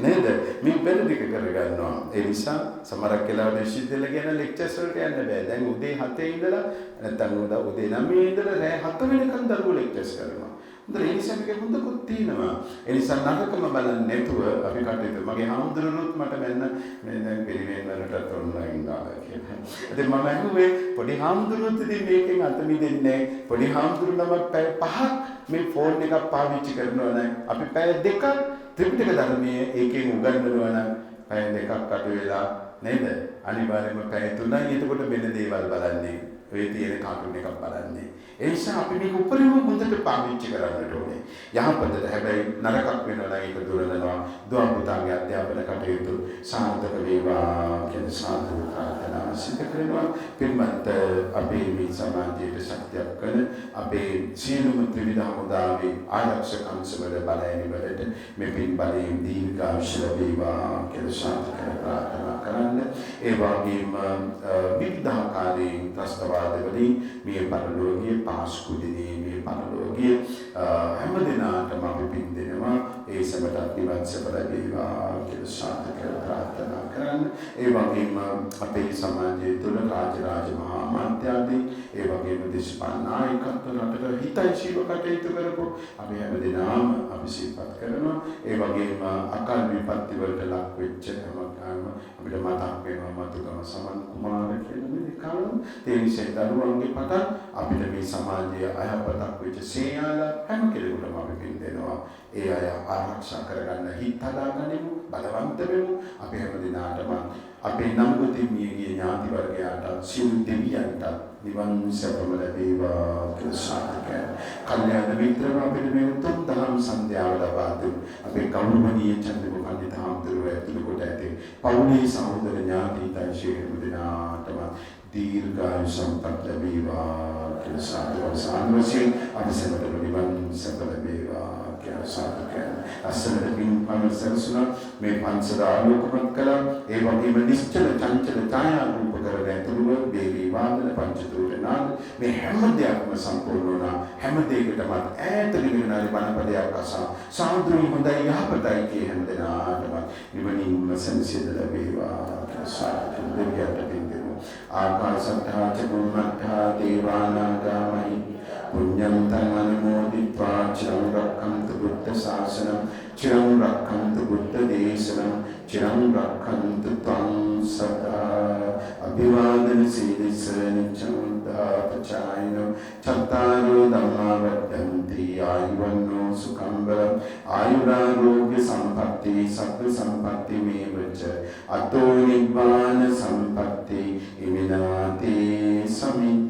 නේද? මේ වැඩ ටික කරගන්නවා. ඒ නිසා සමහරක් වෙලාවට විශ්වවිද්‍යාල කියන ලෙක්චර්ස් වලට යන්න බෑ. දැන් උදේ 7 ඉඳලා නැත්නම් උදේ 9 ඉඳලා රෑ 7 වෙනකන් දරුවෝ ලෙක්චර්ස් කරනවා. හොඳට ඒ නිසා මේක හොඳකුත් තියෙනවා. ඒ නිසා නරකම බලන්නේ නැතුව අපි කටයුතු. මගේ හාමුදුරුවෝත් මට මෙන්න මේ දැන් පිරිවෙන් වලට ඔන්ලයින් දාලා කියලා. ඉතින් මම අහුවේ පොඩි හාමුදුරුවෝත් ඉතින් මේකෙන් අත මිදෙන්නේ පොඩි හාමුදුරුවෝ පැය 5ක් මේ ෆෝන් එකක් පාවිච්චි කරනවා නම් අපි පැය 2ක් ත්‍රිපිටක ධර්මයේ ඒකෙන් උගන්වනවා නම් පැය 2ක් අඩු වෙලා නේද? අනිවාර්යයෙන්ම පැය 3යි එතකොට වෙන දේවල් බලන්නේ. ඔය තියෙන කාටුන් එකක් බලන්නේ. ඒ නිසා අපි මේක උපරිම හොඳට පාවිච්චි කරන්නට ඕනේ. යහපතට හැබැයි නරකක් වෙනවා නම් ඒක දුරදනවා. දුව පුතාගේ අධ්‍යාපන කටයුතු සාර්ථක වේවා කියන සාදු ප්‍රාර්ථනා සිදු කරනවා. පින්වත් අපේ මේ සමාජයේ ශක්තියක් කරන කරන අපේ සියලුම ත්‍රිවිධ හමුදාවේ ආරක්ෂක අංශවල බලයනිවලට මේ පින් බලයෙන් දීර්ඝායුෂ ලැබේවා කියලා සාදු ප්‍රාර්ථනා කරන්න. ඒ වගේම විවිධාකාරයෙන් ත්‍රස්තවාද වලින් මේ පරලෝකීය පාස්කු දිනේ මේ පරලෝකීය හැම දිනාටම අපි පින් දෙනවා. ඒ සමටත් නිවන් සප ලැබේවා කියලා සාදු ප්‍රාර්ථනා කරන්න. ඒ වගේම අපේ සමාජය තුළ රාජ මහා මාත්‍යාදී ඒ වගේම දේශපාලන නායකත්ව රටට හිතයිශීව කටයුතු කරපු අපි හැම දිනම අපි සිහිපත් කරනවා. ඒ වගේම අකාල විපත්ති වලට ලක් වෙච්ච හැමෝටම අපිට මතක් වෙනවා මතුගම සමන් කුමාර කියන මේ කරුණ. ඒ නිසා දරුවන්ගේ පටන් අපිට මේ සමාජයේ අයහපතක් වෙච්ච සේයාලා හැම කෙනෙකුටම අපි පින් දෙනවා. ඒ අය ආරක්ෂා කරගන්න හිත හදාගනිමු, බලවන්ත වෙමු. අපි හැම දිනාටම අපේ නම්ගොතින් මියගිය ඥාති වර්ගයාට සියලු දෙවියන්ට නිවන් සපම ලැබේවා කියලා සාදු කරනවා. කල්යාණ මිත්‍රව අපිට මේ උතුම් දහම් සන්ධ්‍යාව ලබා දුන් අපේ ගෞරවනීය චන්ද්‍රක පඬිතුක හාමුදුරුවෝ ඇතුළු කොට ඇති පෞලී සහෝදර ඥාතීන් ශීඝ්‍ර දිනාටම දීර්ඝායු සම්පත් ලැබේවා කියලා සාදු වශයෙන් අපි සමතම නිවන් සප ලැබේවා කියලා සාදු කරනවා. අසලට පින් පනසසුන මේ පංචද ආලෝකමත් කළා. ඒ වගේම නිශ්චල චංචල ඡායා රූප කරගෙන ඇතුළුව දේවී වාදන පංචතූර නාද මේ හැම දෙයක්ම සම්පූර්ණ වුණා. හැම දෙයකටම ඈතගෙන විනාරි බණපදයක් අසා සාන්ද්‍රී හොඳයි යහපතයි කිය හැම දෙනාටම නිවනින්ම සංසිඳ ලැබේවා කියලා සාදු දෙවියන්ට ආකාශත්තා ච බුම්මත්තා දේවානාගාමයි පුඤ්ඤං තං අනුමෝදිत्वा චිරං රක්ඛන්තු බුද්ධ ශාසනං චිරං රක්ඛන්තු බුද්ධ දේශනං චිරං රක්ඛන්තු ත්වං සදා අභිවාදන සීලිස නිච්ඡන්දාපචායිනෝ චත්තාරෝ ධම්මා වද්දන්ති ආයුවන්නෝ සුඛං බලං ආයුරාෝග්‍ය සම්පatti සබ්බ සම්පatti මේවච අතෝ නිබ්බාන සම්පatti ඉමිනාති සමිඤ්ඤ